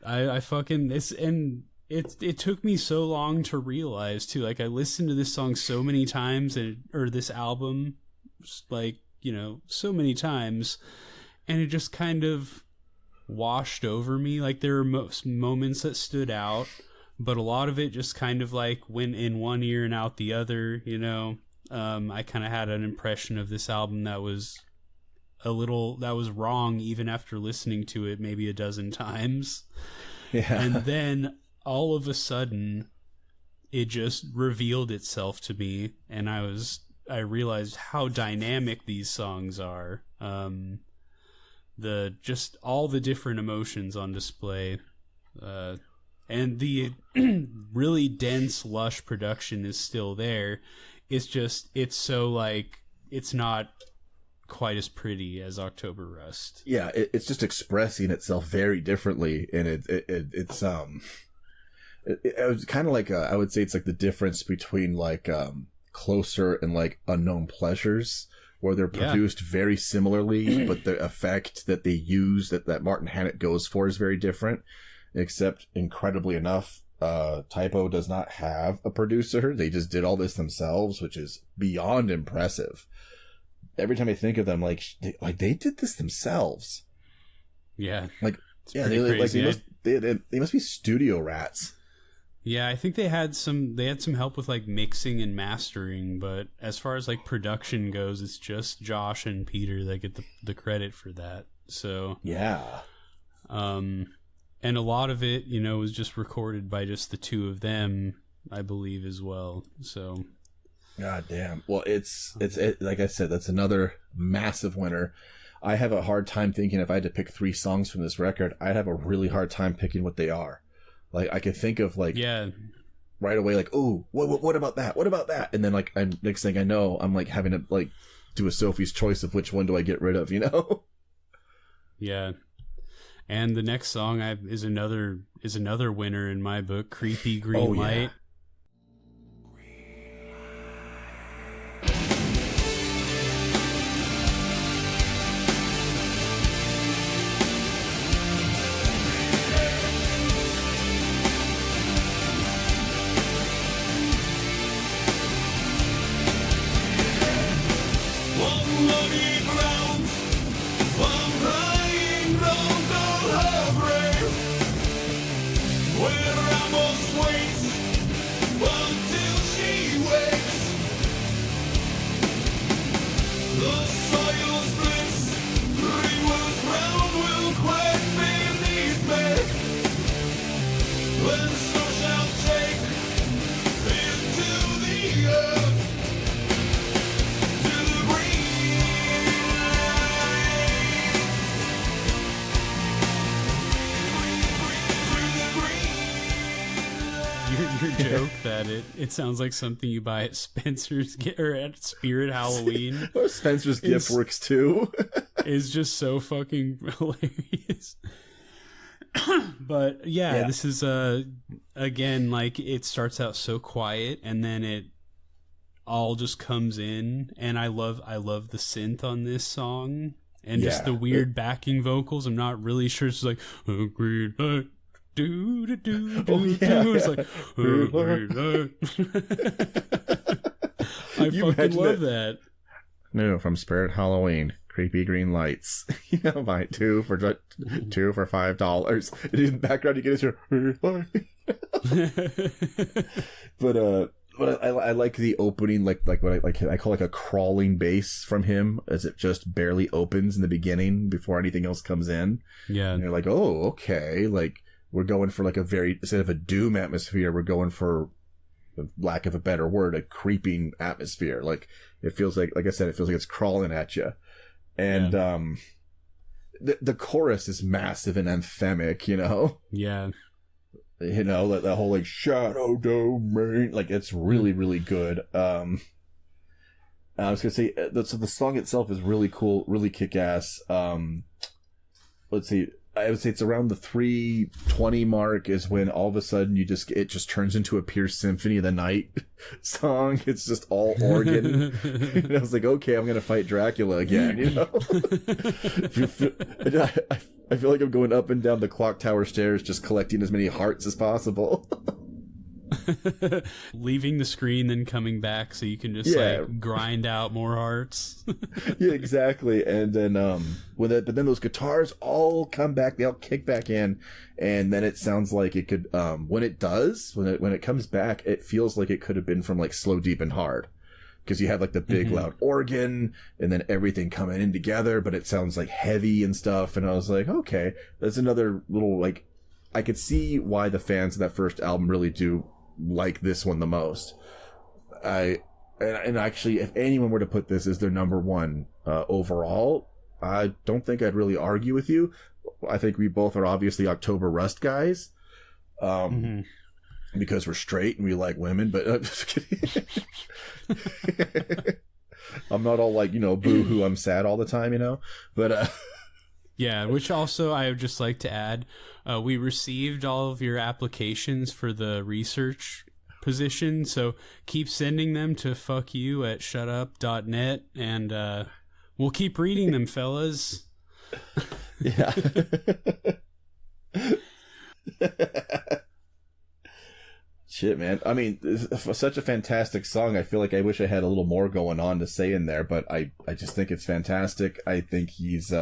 I fucking it took me so long to realize too. Like I listened to this song so many times or this album like, so many times, and it just kind of washed over me. Like there were moments that stood out, but a lot of it just kind of like went in one ear and out the other, I kind of had an impression of this album that was wrong even after listening to it maybe a dozen times. Yeah. And then all of a sudden it just revealed itself to me, and I realized how dynamic these songs are. Just all the different emotions on display. And the really dense, lush production is still there. It's so like, it's not quite as pretty as October Rust. Yeah, it's just expressing itself very differently, and it's kind of like I would say it's like the difference between like Closer and like Unknown Pleasures, where they're produced very similarly, but the effect that they use that Martin Hannett goes for is very different. Except, incredibly enough, Typo does not have a producer. They just did all this themselves, which is beyond impressive. Every time I think of them, they did this themselves. Yeah, they must be studio rats. Yeah, I think they had some help with like mixing and mastering, but as far as like production goes, it's just Josh and Peter that get the credit for that. So yeah, and a lot of it, was just recorded by just the two of them, I believe, as well. So, god damn. Well, it's like I said, that's another massive winner. I have a hard time thinking if I had to pick 3 songs from this record, I'd have a really hard time picking what they are. Like I could think of like right away, like, oh, what about that? What about that? And then like next thing I know, I'm like having to like do a Sophie's Choice of which one do I get rid of, Yeah. And the next song is another winner in my book, Creepy Green Light. Joke that it sounds like something you buy at Spencer's or at Spirit Halloween. Or Spencer's Gift works too. Is just so fucking hilarious. But yeah, this is again, like it starts out so quiet and then it all just comes in, and I love the synth on this song. And just the weird backing vocals. I'm not really sure. It's like, oh, green light, do do do do do. It's like, oh, green light. I fucking love that. No, from Spirit Halloween, creepy green lights. Buy two for $5. And in the background, you get your. But I like the opening, like what I call like a crawling bass from him, as it just barely opens in the beginning before anything else comes in. Yeah, and you're like, oh, okay, like we're going for like a very, instead of a doom atmosphere, we're going for, lack of a better word, a creeping atmosphere. Like it feels like I said, it feels like it's crawling at you. And the chorus is massive and anthemic, Yeah. That whole like shadow domain, like it's really, really good. I was gonna say, so the song itself is really cool, really kick-ass. Let's see, I would say it's around the 3:20 mark is when all of a sudden it just turns into a Pierce Symphony of the Night song. It's just all organ. And I was like, okay, I'm gonna fight Dracula again, I feel like I'm going up and down the clock tower stairs, just collecting as many hearts as possible. Leaving the screen, then coming back so you can just like grind out more hearts. Yeah, exactly. And then but then those guitars all come back, they all kick back in, and then it sounds like it could when it comes back, it feels like it could have been from like Slow, Deep and Hard. Because you have like the big loud organ and then everything coming in together, but it sounds like heavy and stuff. And I was like, okay, that's another little, like, I could see why the fans of that first album really do like this one the most. And actually, if anyone were to put this as their number one overall, I don't think I'd really argue with you. I think we both are obviously October Rust guys. Because we're straight and we like women, but I'm just kidding. I'm not all like, boo-hoo, I'm sad all the time, but yeah, which also I would just like to add, we received all of your applications for the research position, so keep sending them to fuckyou@shutup.net, and we'll keep reading them, fellas. Yeah. Shit, man. I mean, it's such a fantastic song. I feel like I wish I had a little more going on to say in there, but I just think it's fantastic. I think he's,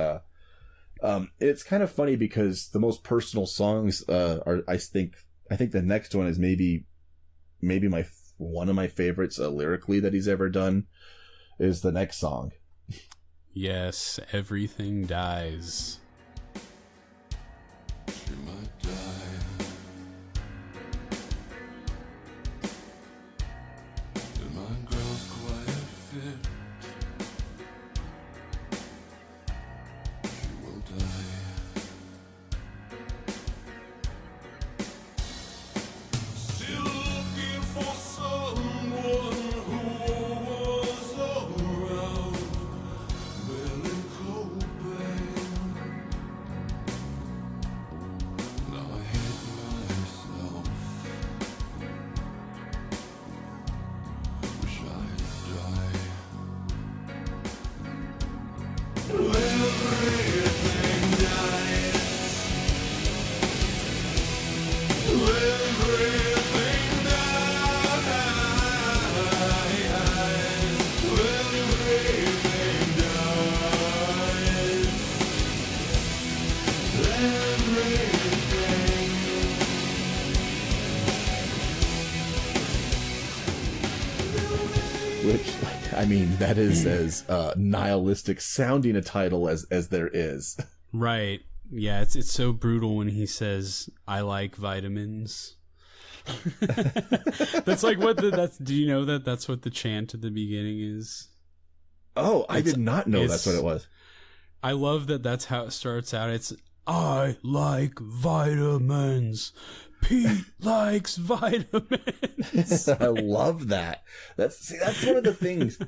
it's kind of funny because the most personal songs, I think the next one is maybe one of my favorites lyrically that he's ever done is the next song. Yes, Everything Dies. She might die. The mind grows quiet fit. She will die. Still looking for someone who was around. Barely coping. Now I hate myself. Wish I'd die. Everything dies. Everything dies. Everything dies. Everything. Which, I mean, that is as nihilistic sounding a title as there is. Right. Yeah, it's so brutal when he says, "I like vitamins." That's like what do you know that's what the chant at the beginning is? Oh, I did not know that's what it was. I love that that's how it starts out. It's, "I like vitamins. Pete likes vitamins." I love that. That's one of the things.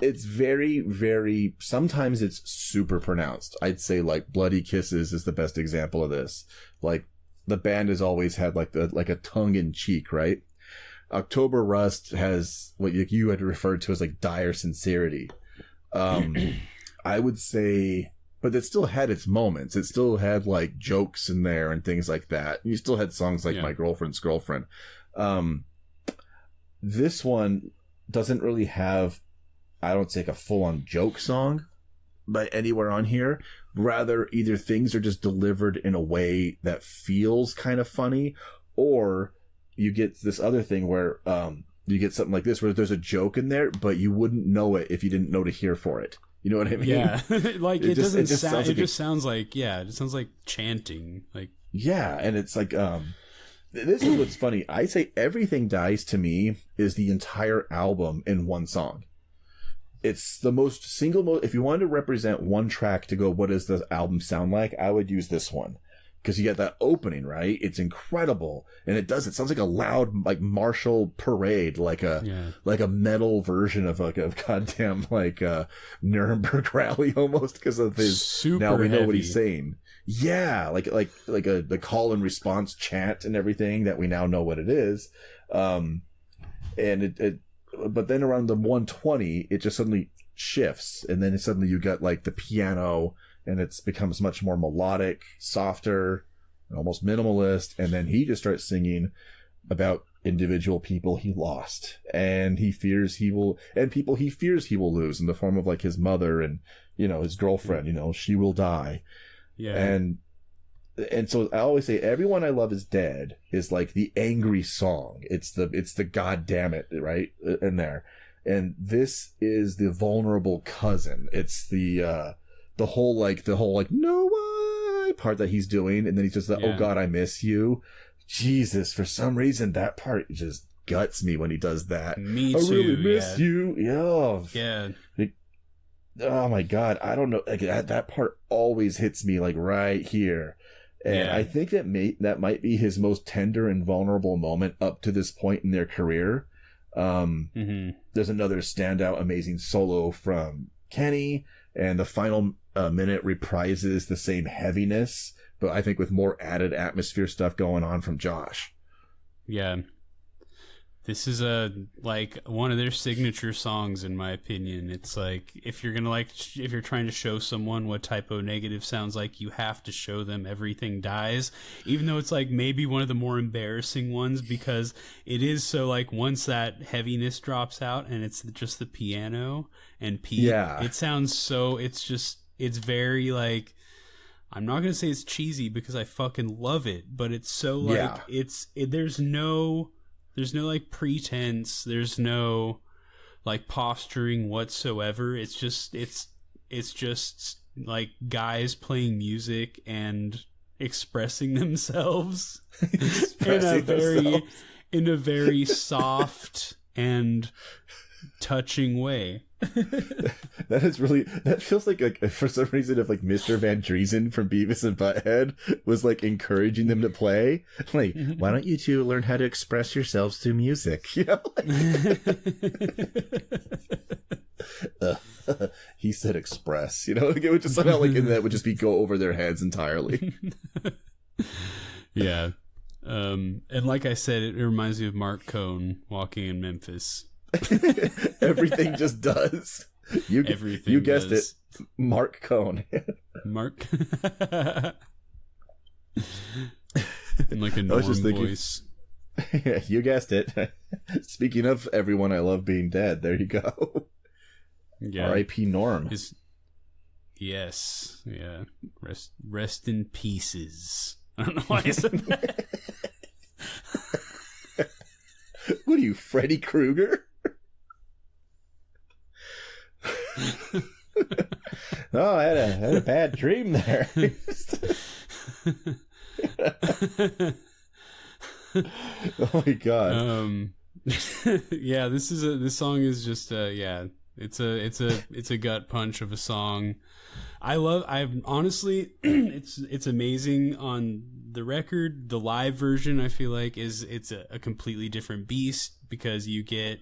It's very, very, sometimes it's super pronounced. I'd say like Bloody Kisses is the best example of this. Like the band has always had like a tongue in cheek, right? October Rust has what you had referred to as like dire sincerity. I would say, but it still had its moments. It still had like jokes in there and things like that. You still had songs like My Girlfriend's Girlfriend. This one doesn't really have, I don't say, like a full-on joke song by anywhere on here. Rather, either things are just delivered in a way that feels kind of funny, or you get this other thing where you get something like this where there's a joke in there, but you wouldn't know it if you didn't know to hear for it. You know what I mean? Yeah. Like it just sounds like chanting. Like, yeah, and it's like this is what's funny. I say Everything Dies to me is the entire album in one song. It's the most if you wanted to represent one track to go, what does the album sound like? I would use this one. Because you get that opening, right? It's incredible. And it sounds like a loud, like, martial parade, like a metal version of like a goddamn, like, Nuremberg rally almost, because of his, super now we know heavy. what he's saying. Yeah, the call and response chant and everything that we now know what it is. And but then around the 120, it just suddenly shifts. And then suddenly you got like the piano, and it becomes much more melodic, softer, almost minimalist. And then he just starts singing about individual people he lost, and he fears he will lose in the form of like his mother and, his girlfriend, she will die. Yeah. And so I always say Everyone I Love Is Dead is like the angry song. It's the God damn it, right? In there. And this is the vulnerable cousin. It's the whole no why part that he's doing, and then he's just like, oh God, I miss you. Jesus, for some reason that part just guts me when he does that. Me I too. really miss you. Yeah. Oh my God, I don't know. Like that part always hits me like right here, and I think that might be his most tender and vulnerable moment up to this point in their career. There's another standout, amazing solo from Kenny, and the final minute reprises the same heaviness, but I think with more added atmosphere stuff going on from Josh. Yeah. This is one of their signature songs, in my opinion. It's like, if you're trying to show someone what Type O Negative sounds like, you have to show them Everything Dies, even though it's like maybe one of the more embarrassing ones, because it is so like, once that heaviness drops out and it's just the piano and Pete, it sounds so, it's very like, I'm not going to say it's cheesy because I fucking love it, but it's so like, there's no like pretense, there's no like posturing whatsoever. It's just like guys playing music and expressing themselves in a very soft and touching way. That feels like for some reason, if like Mr. Van Driesen from Beavis and Butthead was like encouraging them to play, like, why don't you two learn how to express yourselves through music? He said express, it would just somehow like, and that would just go over their heads entirely. Yeah. And like I said, it reminds me of Mark Cohn walking in Memphis. Everything just does. You guessed it. Mark Cohn. Mark. In like a normal voice. Yeah, you guessed it. Speaking of Everyone I Love Being Dead, there you go. Yeah. R.I.P. Norm. Yes. Yeah. Rest in pieces. I don't know why I said that. What are you, Freddy Krueger? Oh, I had a bad dream there. Oh my God. Yeah, this song is just it's a gut punch of a song. I've honestly it's amazing on the record. The live version, I feel like it's a completely different beast, because you get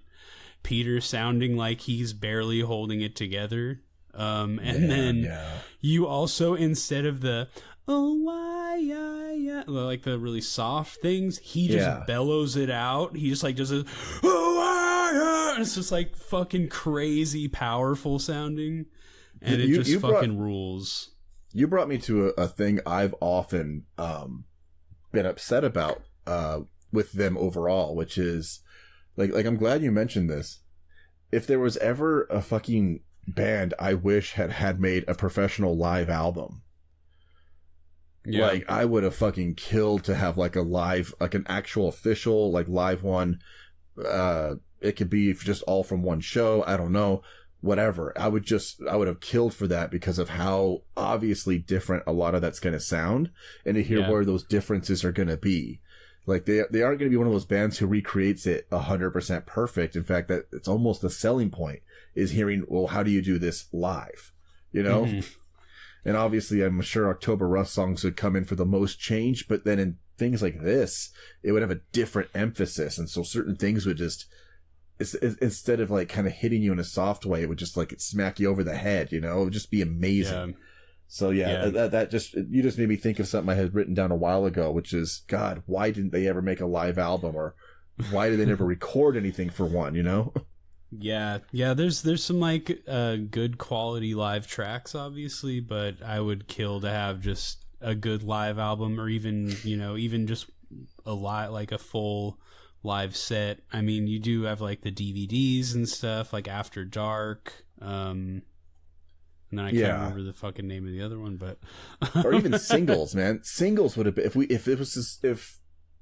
Peter sounding like he's barely holding it together. Then you also, instead of the oh why yeah like the really soft things, he just bellows it out. He just like does a oh why yeah. It's just like fucking crazy powerful sounding. and it just fucking rules. You brought me to a thing I've often been upset about with them overall, which is like I'm glad you mentioned this. If there was ever a fucking band I wish had made a professional live album, like I would have fucking killed to have like a live, like an actual official like live one. It could be just all from one show. I don't know. Whatever. I would have killed for that because of how obviously different a lot of that's going to sound, and to hear where those differences are going to be. Like they aren't going to be one of those bands who recreates it 100% perfect. In fact, that it's almost the selling point is hearing, well, how do you do this live? You know? Mm-hmm. And obviously I'm sure October Rust songs would come in for the most change, but then in things like this, it would have a different emphasis. And so certain things would just, instead of like kind of hitting you in a soft way, it would just like smack you over the head, you know? It would just be amazing. So that just, you just made me think of something I had written down a while ago, which is, God, why didn't they ever make a live album, or why did they never record anything for one, you know? Yeah. There's some like good quality live tracks, obviously, but I would kill to have just a good live album, or even, you know, even just a full live set. I mean, you do have like the DVDs and stuff, like After Dark. And then I can't remember the fucking name of the other one, but or even singles, man. Singles would have been, if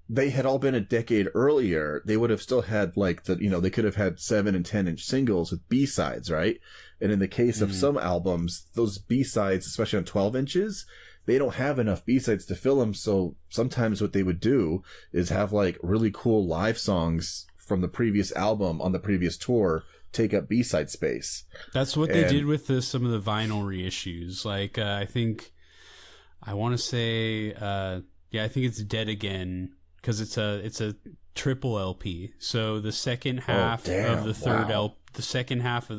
they had all been a decade earlier, they would have still had like they could have had 7 and 10 inch singles with B-sides, right? And in the case of some albums, those B-sides, especially on 12 inches, they don't have enough B-sides to fill them. So sometimes what they would do is have like really cool live songs from the previous album on the previous tour take up B-side space. That's what they did with some of the vinyl reissues. Like I think it's Dead Again, because it's a triple LP. So the second half of the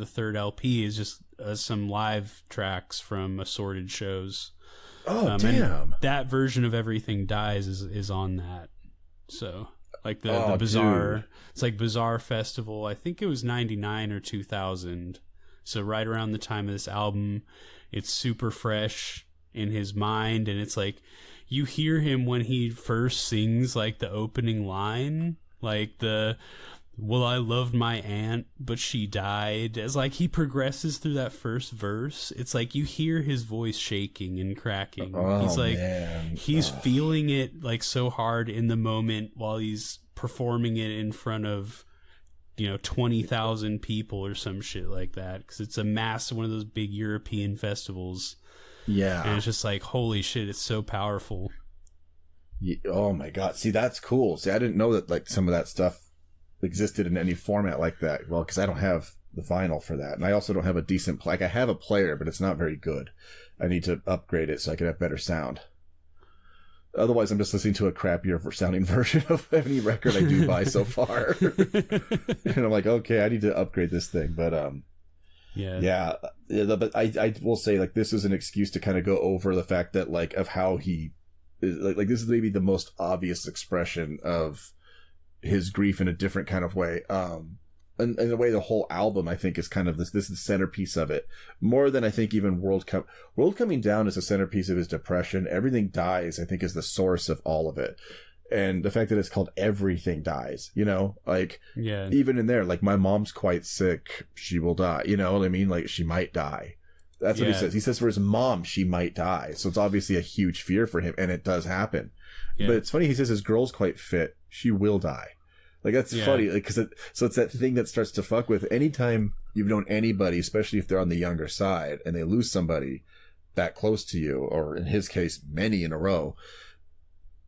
third LP is just some live tracks from assorted shows. Oh damn! That version of Everything Dies is on that. So like the Bizarre, it's like Bizarre Festival. I think it was 99 or 2000. So right around the time of this album, it's super fresh in his mind, and it's like you hear him when he first sings like the opening line, like well, I loved my aunt, but she died. As like he progresses through that first verse, it's like you hear his voice shaking and cracking. He's like, he's feeling it like so hard in the moment while he's performing it in front of, 20,000 people or some shit like that. Because it's a massive, one of those big European festivals. Yeah. And it's just like, holy shit, it's so powerful. Yeah, oh my God. See, that's cool. See, I didn't know that like some of that stuff existed in any format like that. Well, because I don't have the vinyl for that, and I also don't have a decent I have a player, but it's not very good. I need to upgrade it so I can have better sound. Otherwise, I'm just listening to a crappier sounding version of any record I do buy so far. And I'm like, okay, I need to upgrade this thing. But but I will say, like, this is an excuse to kind of go over the fact that like of how he like this is maybe the most obvious expression of his grief in a different kind of way. And the way the whole album, I think, is kind of this is the centerpiece of it. More than I think even World Coming Down is the centerpiece of his depression. Everything Dies, I think, is the source of all of it. And the fact that it's called Everything Dies, like, even in there, like, my mom's quite sick, she will die, you know what I mean? Like, she might die. That's what he says. He says for his mom, she might die. So it's obviously a huge fear for him, and it does happen. Yeah. But it's funny, he says his girl's quite fit, she will die. Like, that's funny, like, so it's that thing that starts to fuck with anytime you've known anybody, especially if they're on the younger side, and they lose somebody that close to you, or in his case, many in a row.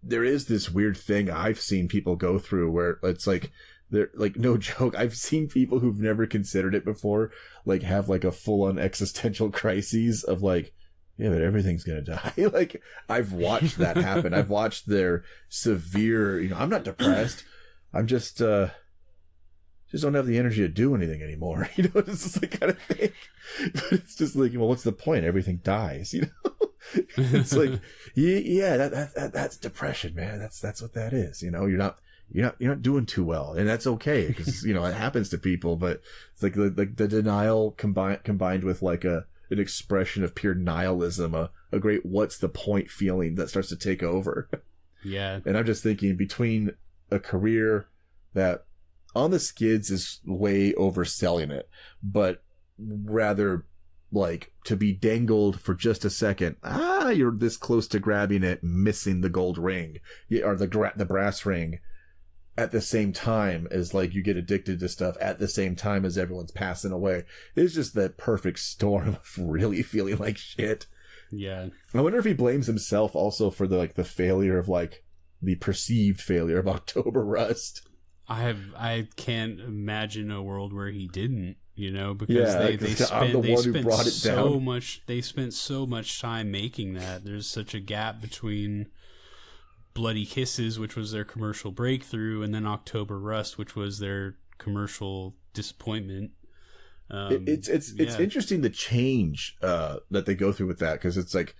There is this weird thing I've seen people go through where it's like, they're like, no joke, I've seen people who've never considered it before, like, have like a full-on existential crises of like, yeah, but everything's gonna die. Like, I've watched that happen. I've watched their severe, I'm not depressed. I'm just don't have the energy to do anything anymore. It's just like kind of thing. But it's just like, well, what's the point? Everything dies, It's like, yeah, that's depression, man. That's what that is. You're not doing too well, and that's okay because it happens to people. But it's like the denial combined with like a an expression of pure nihilism, a great what's the point feeling that starts to take over. Yeah. And I'm just thinking, between a career that on the skids is way overselling it, but rather like to be dangled for just a second, you're this close to grabbing it, missing the gold ring or the brass ring at the same time as like you get addicted to stuff at the same time as everyone's passing away. It's just that perfect storm of really feeling like shit. Yeah. I wonder if he blames himself also for the failure of the perceived failure of October Rust. I can't imagine a world where he didn't, because Yeah, they I'm the one who brought it down. They spent so much time making that. There's such a gap between Bloody Kisses, which was their commercial breakthrough, and then October Rust, which was their commercial disappointment. It's interesting the change that they go through with that, because it's like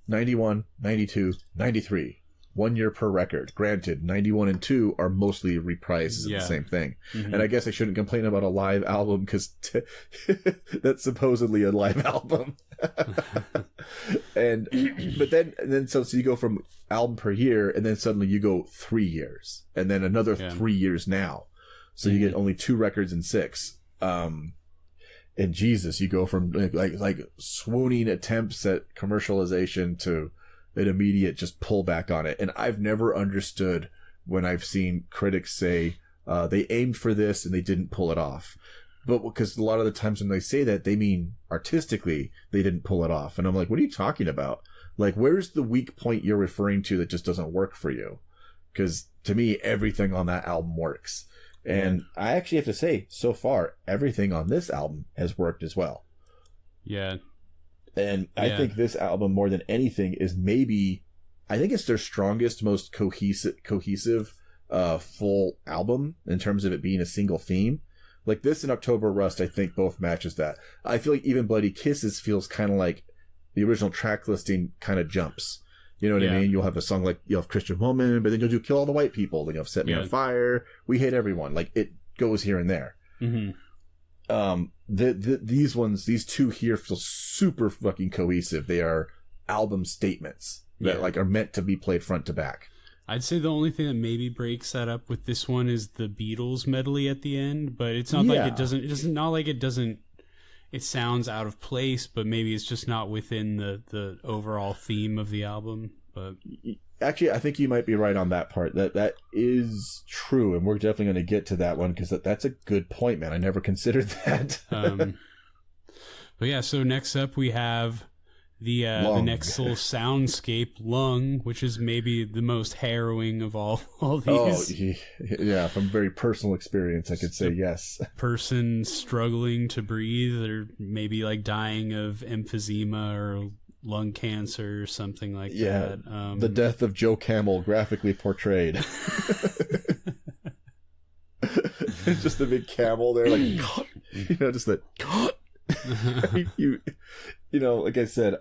91, 92, 93. 1 year per record. Granted, 91 and 2 are mostly reprises of the same thing. Mm-hmm. And I guess I shouldn't complain about a live album, because that's supposedly a live album. But then so you go from album per year, and then suddenly you go 3 years, and then another 3 years now. So you get only 2 records in 6. And Jesus, you go from like swooning attempts at commercialization to an immediate just pullback on it. And I've never understood when I've seen critics say they aimed for this and they didn't pull it off. But because a lot of the times when they say that, they mean artistically they didn't pull it off. And I'm like, what are you talking about? Like, where's the weak point you're referring to that just doesn't work for you? Because to me, everything on that album works. And I actually have to say, so far, everything on this album has worked as well. Yeah. And I think this album, more than anything, is I think it's their strongest, most cohesive full album in terms of it being a single theme. Like this and October Rust, I think both matches that. I feel like even Bloody Kisses feels kind of like the original track listing kind of jumps. You know what I mean? You'll have a song like, you'll have Christian Woman, but then you'll do Kill All the White People. Then you'll have Set Me on Fire. We Hate Everyone. Like, it goes here and there. Mm-hmm. These two here feel super fucking cohesive. They are album statements that are meant to be played front to back. I'd say the only thing that maybe breaks that up with this one is the Beatles medley at the end, but it's not like it sounds out of place, but maybe it's just not within the overall theme of the album. But actually, I think you might be right on that part. That is true, and we're definitely going to get to that one, because that's a good point, man. I never considered that. But yeah, so next up we have the next little soundscape, Lung, which is maybe the most harrowing of all these. Oh, yeah, from very personal experience, I could say yes. Person struggling to breathe, or maybe like dying of emphysema or lung cancer or something like that. The death of Joe Camel graphically portrayed. It's just a big camel there, like, just that. Like I said,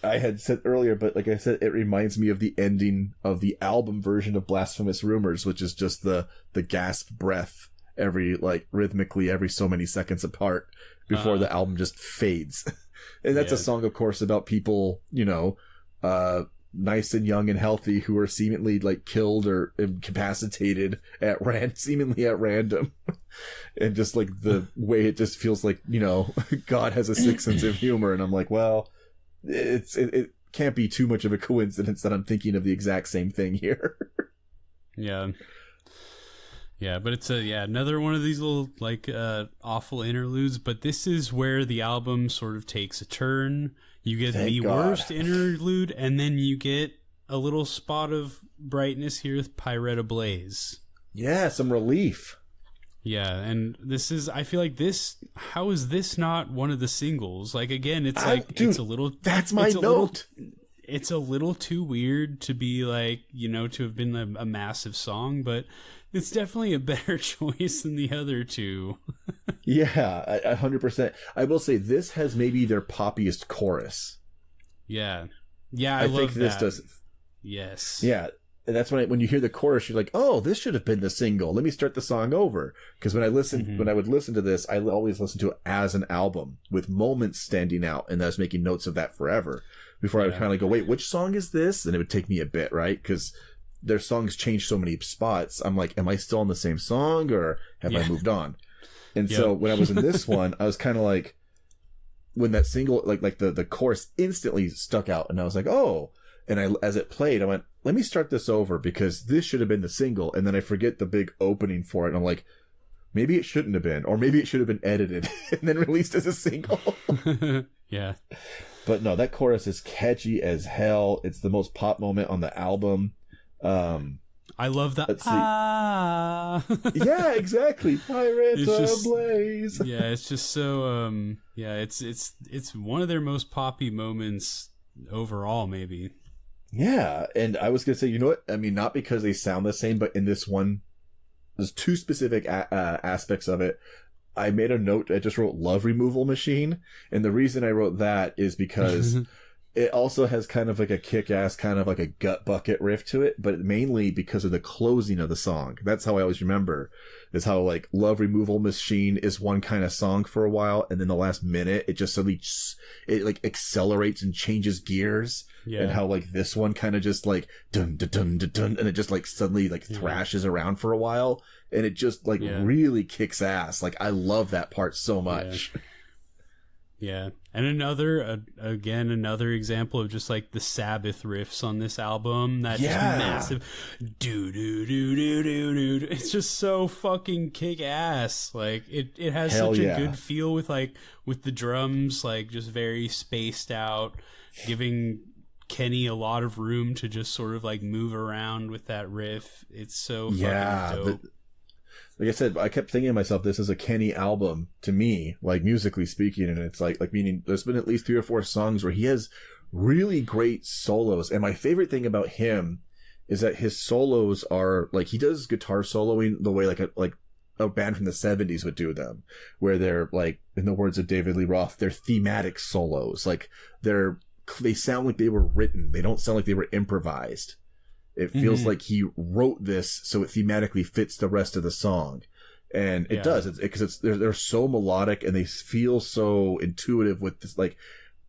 I had said earlier, but like I said, it reminds me of the ending of the album version of Blasphemous Rumors, which is just the gasp breath rhythmically every so many seconds apart before the album just fades. And that's a song, of course, about people, nice and young and healthy who are seemingly killed or incapacitated seemingly at random. And just the way it just feels like, God has a sick sense of humor. And I'm like, well, it can't be too much of a coincidence that I'm thinking of the exact same thing here. Yeah. Yeah, but it's another one of these little awful interludes, but this is where the album sort of takes a turn. You get worst interlude, and then you get a little spot of brightness here with Pirate Ablaze. Yeah, some relief. Yeah, and I feel like how is this not one of the singles? Again, it's it's a little... That's my note! It's a little too weird to be to have been a massive song, but it's definitely a better choice than the other two. Yeah, 100%. I will say this has maybe their poppiest chorus. Yeah. Yeah, I love think this that. does. Yes. Yeah. And that's when you hear the chorus, you're like, oh, this should have been the single. Let me start the song over. Because when I would listen to this, I always listen to it as an album with moments standing out. And I was making notes of that forever before I would kind of go, wait, which song is this? And it would take me a bit, right? Because their songs change so many spots. I'm like, am I still on the same song or have I moved on? And so when I was in this one, I was kind of like, when that single, like the chorus instantly stuck out, and I was like, oh. And as it played, I went, let me start this over because this should have been the single. And then I forget the big opening for it. And I'm like, maybe it shouldn't have been, or maybe it should have been edited and then released as a single. Yeah. But no, that chorus is catchy as hell. It's the most pop moment on the album. I love that. Yeah, exactly. Pirates ablaze. Yeah, it's just so. It's one of their most poppy moments overall, maybe. Yeah, and I was gonna say, you know what? I mean, not because they sound the same, but in this one, there's two specific aspects of it. I made a note. I just wrote "love removal machine," and the reason I wrote that is because it also has kind of like a kick-ass, kind of like a gut bucket riff to it, but mainly because of the closing of the song. That's how I always remember, is how like "Love Removal Machine" is one kind of song for a while, and then the last minute it just suddenly like accelerates and changes gears. Yeah. And how like this one kind of just like dun dun dun dun dun, and it just like suddenly like thrashes around for a while, and it just like really kicks ass. Like I love that part so much. Yeah. And another example of just like the Sabbath riffs on this album. That just massive do do do do do do. It's just so fucking kick ass. Like it has such a good feel with the drums, like just very spaced out, giving Kenny a lot of room to just sort of like move around with that riff. It's so fucking dope. Like I said, I kept thinking to myself, this is a Kenny album to me, like musically speaking, and it's like meaning there's been at least 3 or 4 songs where he has really great solos. And my favorite thing about him is that his solos are like, he does guitar soloing the way like a band from the 70s would do them, where they're like, in the words of David Lee Roth, they're thematic solos. Like they sound like they were written. They don't sound like they were improvised. It feels like he wrote this so it thematically fits the rest of the song. And it does. It's because they're so melodic and they feel so intuitive with this. Like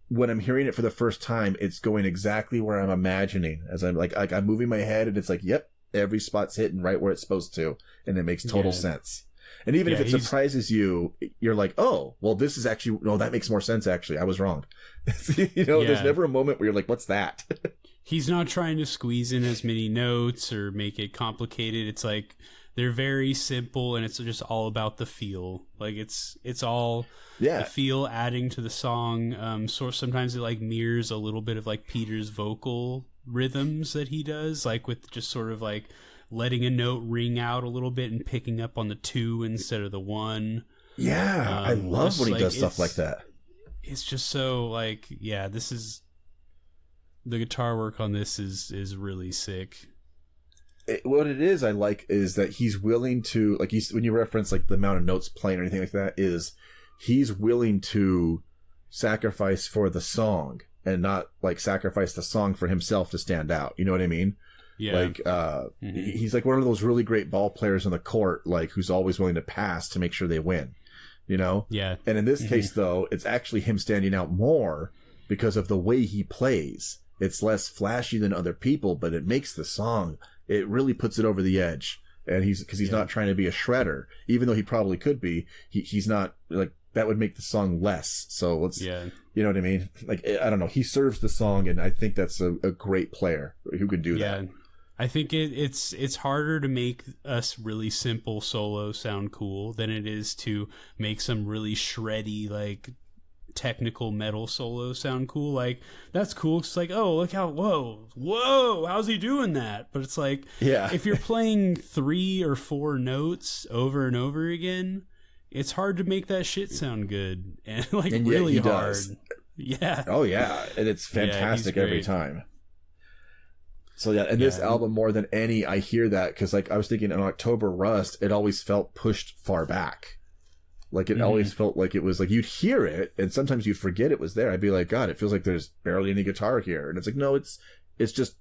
when I'm hearing it for the first time, it's going exactly where I'm imagining, as I'm like I'm moving my head, and it's like, yep, every spot's hitting right where it's supposed to. And it makes total sense. And even if it surprises you, you're like, oh, well, this is actually, no, that makes more sense. Actually, I was wrong. There's never a moment where you're like, what's that? He's not trying to squeeze in as many notes or make it complicated. It's like they're very simple, and it's just all about the feel. Like it's all the feel adding to the song. So sometimes it like mirrors a little bit of like Peter's vocal rhythms that he does, like with just sort of like letting a note ring out a little bit and picking up on the 2 instead of the 1. Yeah, I love when he does stuff like that. It's just so like, this is. The guitar work on this is really sick. What it is I like is that he's willing to, like, when you reference like the amount of notes playing or anything like that, is he's willing to sacrifice for the song and not like sacrifice the song for himself to stand out. You know what I mean? Yeah. Like he's like one of those really great ball players on the court, like who's always willing to pass to make sure they win. You know? Yeah. And in this case, though, it's actually him standing out more because of the way he plays. It's less flashy than other people, but it makes the song, it really puts it over the edge. And he's not trying to be a shredder, even though he probably could be. He's not, like, that would make the song less. So let's, you know what I mean? Like, I don't know. He serves the song, and I think that's a great player who can do that. I think it's harder to make a really simple solo sound cool than it is to make some really shreddy, like, technical metal solo sound cool. Like, that's cool. It's like, oh, look how whoa, how's he doing that? But it's like, if you're playing 3 or 4 notes over and over again, it's hard to make that shit sound good, and really hard. Does. Yeah. Oh yeah, and it's fantastic every time. So and this album, more than any, I hear that because like I was thinking in October Rust, it always felt pushed far back. Like it always felt like it was like you'd hear it and sometimes you'd forget it was there. I'd be like, God, it feels like there's barely any guitar here. And it's like, no, it's just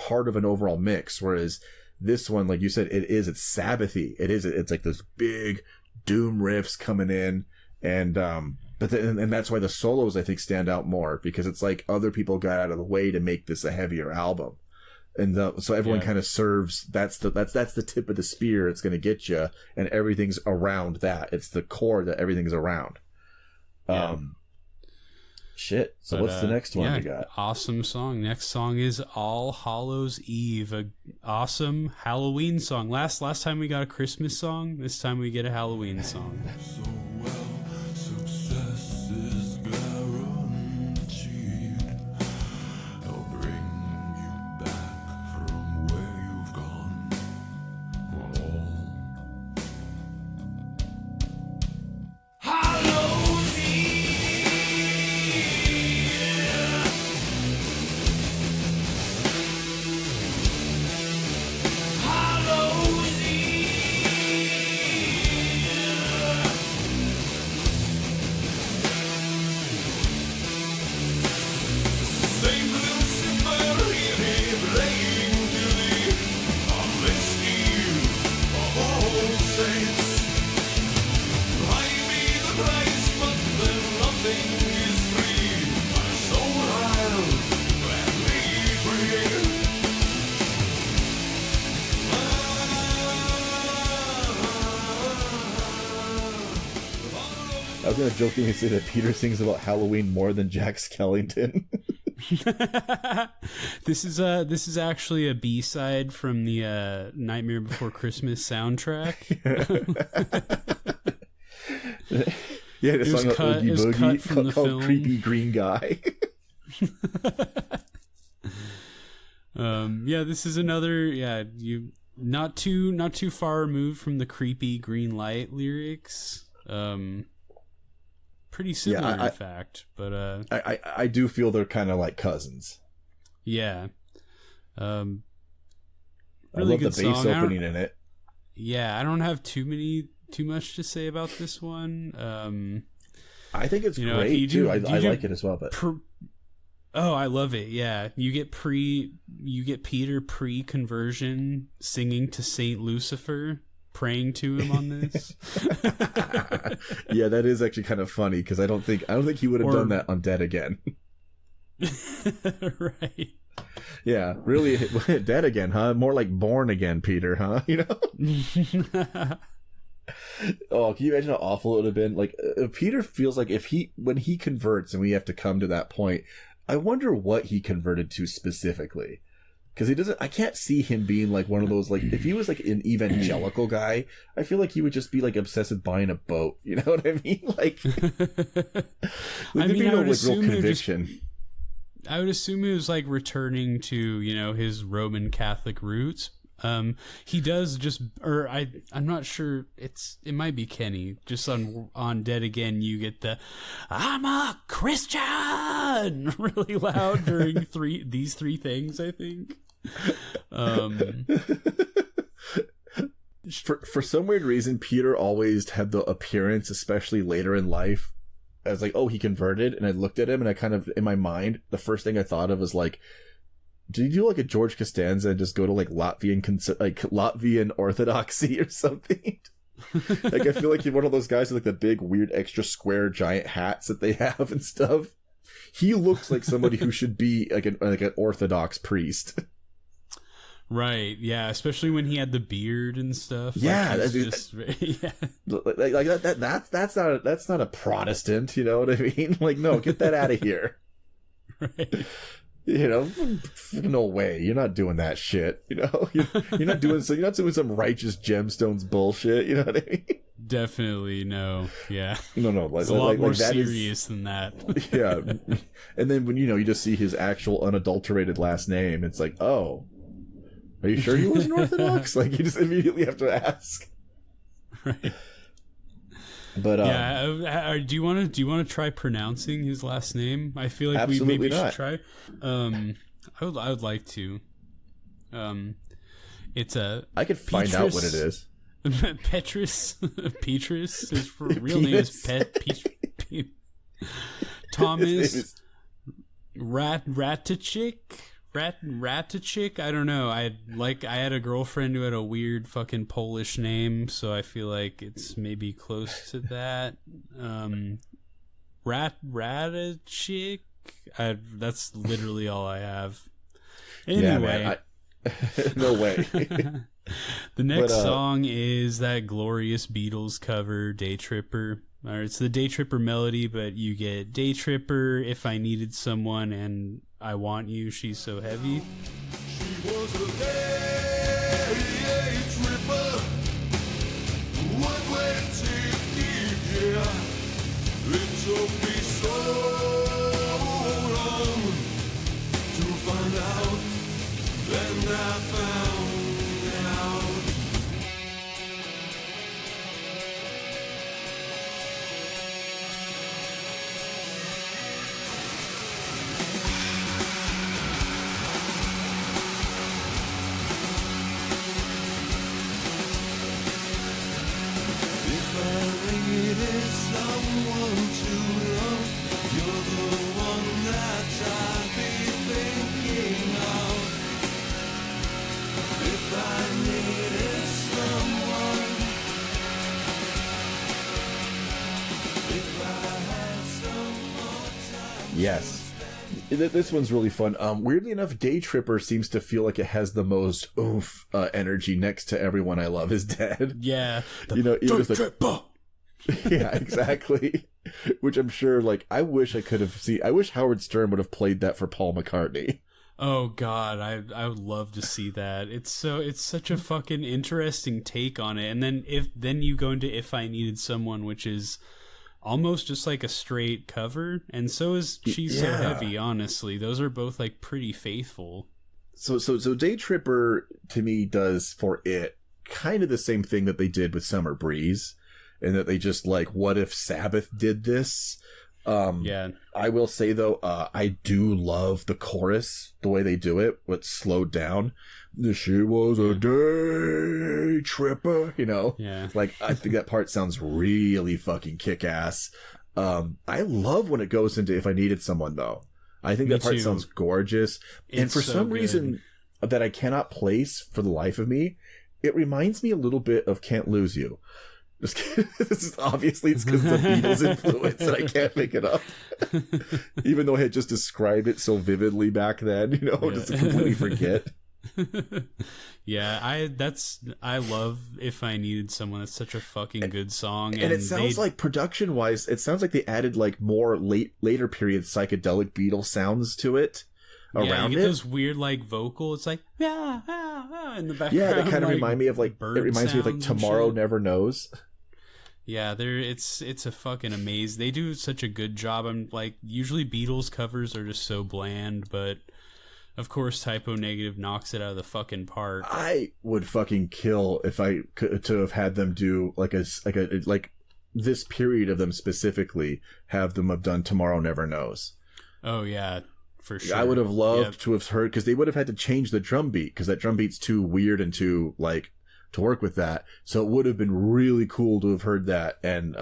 part of an overall mix. Whereas this one, like you said, it's Sabbathy. It's like this big doom riffs coming in, and and that's why the solos I think stand out more, because it's like other people got out of the way to make this a heavier album. And so everyone kind of serves, that's the tip of the spear it's going to get you, and everything's around that. It's the core that everything's around. Shit. So what's the next one we got? Awesome song. Next song is All Hallows Eve, a awesome Halloween song. Last time we got a Christmas song. This time we get a Halloween song. So well, success is guaranteed. I'll bring you back from where you've gone. Hallows I was going to jokingly say that Peter sings about Halloween more than Jack Skellington. This is actually a B-side from the Nightmare Before Christmas soundtrack. Yeah, the song about Oogie Boogie called Creepy Green Guy. This is another not too far removed from the Creepy Green Light lyrics. Pretty similar, in fact, but I do feel they're kind of like cousins. Yeah. Really I love good the bass song. opening in it. Yeah, I don't have too much to say about this one. I think it's great too. I like it as well, but I love it. Yeah, you get Peter pre-conversion singing to Saint Lucifer, praying to him on this. Yeah, that is actually kind of funny, because I don't think he would have done that on Dead Again. Right. Yeah, really, Dead Again, huh? More like Born Again, Peter, huh? You know? Oh, can you imagine how awful it would have been? Like, Peter feels like when he converts, and we have to come to that point, I wonder what he converted to specifically. Because I can't see him being like one of those, like, if he was like an evangelical guy, I feel like he would just be like obsessed with buying a boat. You know what I mean? Like, I would assume real conviction. I would assume he was like returning to, his Roman Catholic roots. He does I'm not sure, it might be Kenny, just on Dead Again, you get the "I'm a Christian" really loud during these three things, I think. For some weird reason, Peter always had the appearance, especially later in life, as like, oh, he converted, and I looked at him, and I kind of, in my mind, the first thing I thought of was like, did you do like a George Costanza and just go to like Latvian Orthodoxy or something? Like, I feel like you're one of those guys with like the big weird extra square giant hats that they have and stuff. He looks like somebody who should be like an Orthodox priest. Right, yeah, especially when he had the beard and stuff. Yeah, like, that's not a Protestant, you know what I mean? Like, no, get that out of here. Right. No way, you're not doing that shit. You're not doing some righteous gemstones bullshit. You know what I mean? Definitely no. Yeah. No. It's a lot more serious than that. Yeah, and then when you just see his actual unadulterated last name, it's like, oh, are you sure he wasn't Orthodox? Like, you just immediately have to ask. Right. But do you want to try pronouncing his last name? I feel like we maybe should try. I would like to. It's I could find out what it is. Petrus. His real name is Thomas Ratachik. Ratachik? I don't know. I had a girlfriend who had a weird fucking Polish name, so I feel like it's maybe close to that. Ratachik? That's literally all I have. Anyway. Yeah, man, no way. The next song is that glorious Beatles cover, Day Tripper. Or it's the Day Tripper melody, but you get Day Tripper, If I Needed Someone, and I Want You, She's So Heavy. She was a day tripper, one-way ticket, yeah. It took me so long to find out, and I found out. If I needed someone to love, you're the one that I'd be thinking of. If I needed someone, if I had some more time. Yes. This one's really fun. Weirdly enough, Day Tripper seems to feel like it has the most oomph energy next to Everyone I Love Is Dead. Yeah. Even just like, yeah, exactly. Which I'm sure, like, I wish Howard Stern would have played that for Paul McCartney. Oh God, I would love to see that. It's such a fucking interesting take on it. And then you go into If I Needed Someone, which is almost just like a straight cover, and so is She's So Heavy. Honestly, those are both like pretty faithful. So Day Tripper to me does for it kind of the same thing that they did with Summer Breeze, and that they just like, what if Sabbath did this? Yeah. I will say though, I do love the chorus, the way they do it, what's slowed down. She was a day tripper, you know? Yeah. Like, I think that part sounds really fucking kick-ass. I love when it goes into If I Needed Someone, though. I think that part too. sounds gorgeous. And for some reason that I cannot place for the life of me, it reminds me a little bit of Can't Lose You. Just kidding. Obviously, it's because of the Beatles influence and I can't make it up. Even though I had just described it so vividly back then, you know, just to completely forget. Yeah, I love If I Needed Someone. It's such a fucking good song. And it sounds like production-wise, it sounds like they added like more later period psychedelic Beatles sounds to it. Yeah, around you get it. those weird like vocal. It's like in the background. Yeah, they kind of remind me of like, it bird reminds me of like sounds and Tomorrow shit. Never Knows. Yeah, it's a fucking amazing. They do such a good job. I'm like, usually Beatles covers are just so bland, but of course Typo Negative knocks it out of the fucking park. I would fucking kill if I could to have had them do like this period of them specifically, have them have done Tomorrow Never Knows. Oh yeah, for sure. I would have loved to have heard, because they would have had to change the drum beat, because that drum beat's too weird and too like to work with that. So it would have been really cool to have heard that, and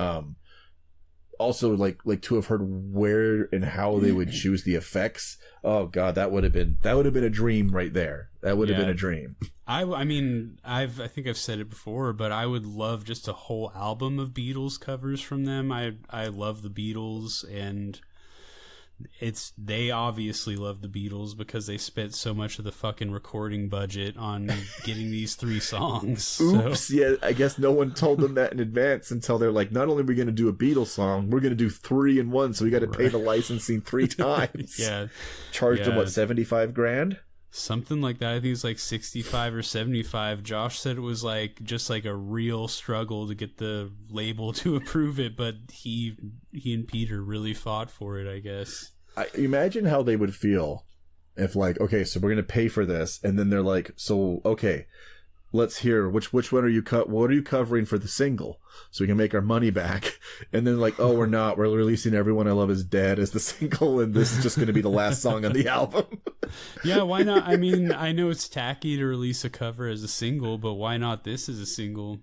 also like to have heard where and how they would choose the effects. Oh god, that would have been a dream right there. That would have been a dream. I mean, I think I've said it before, but I would love just a whole album of Beatles covers from them. I love the Beatles, and they obviously love the Beatles because they spent so much of the fucking recording budget on getting these 3 songs. Oops, yeah, I guess no one told them that in advance until they're like, not only are we going to do a Beatles song, we're going to do 3 in 1, so we got to pay the licensing 3 times. Yeah. Charged them, what, $75,000? Something like that. I think it's like 65 or 75. Josh said it was like just like a real struggle to get the label to approve it, but he and Peter really fought for it, I guess. I imagine how they would feel if like, okay, so we're going to pay for this, and then they're like, so okay, let's hear which one are you what are you covering for the single so we can make our money back? And then like, oh, we're releasing Everyone I Love Is Dead as the single, and this is just going to be the last song on the album. Yeah, why not? I mean, I know it's tacky to release a cover as a single, but why not this as a single?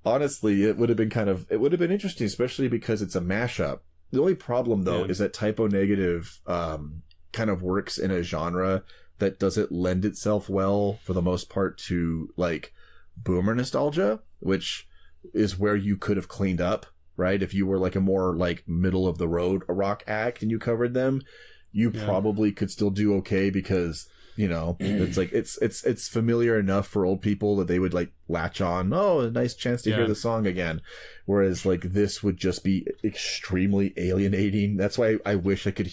Honestly, it would have been interesting, especially because it's a mashup. The only problem though is that Typo Negative kind of works in a genre that doesn't lend itself well for the most part to like boomer nostalgia, which is where you could have cleaned up, right? If you were like a more like middle of the road rock act and you covered them, you probably could still do okay because, you know, it's like it's familiar enough for old people that they would like latch on. Oh, a nice chance to hear the song again. Whereas like this would just be extremely alienating. That's why I wish I could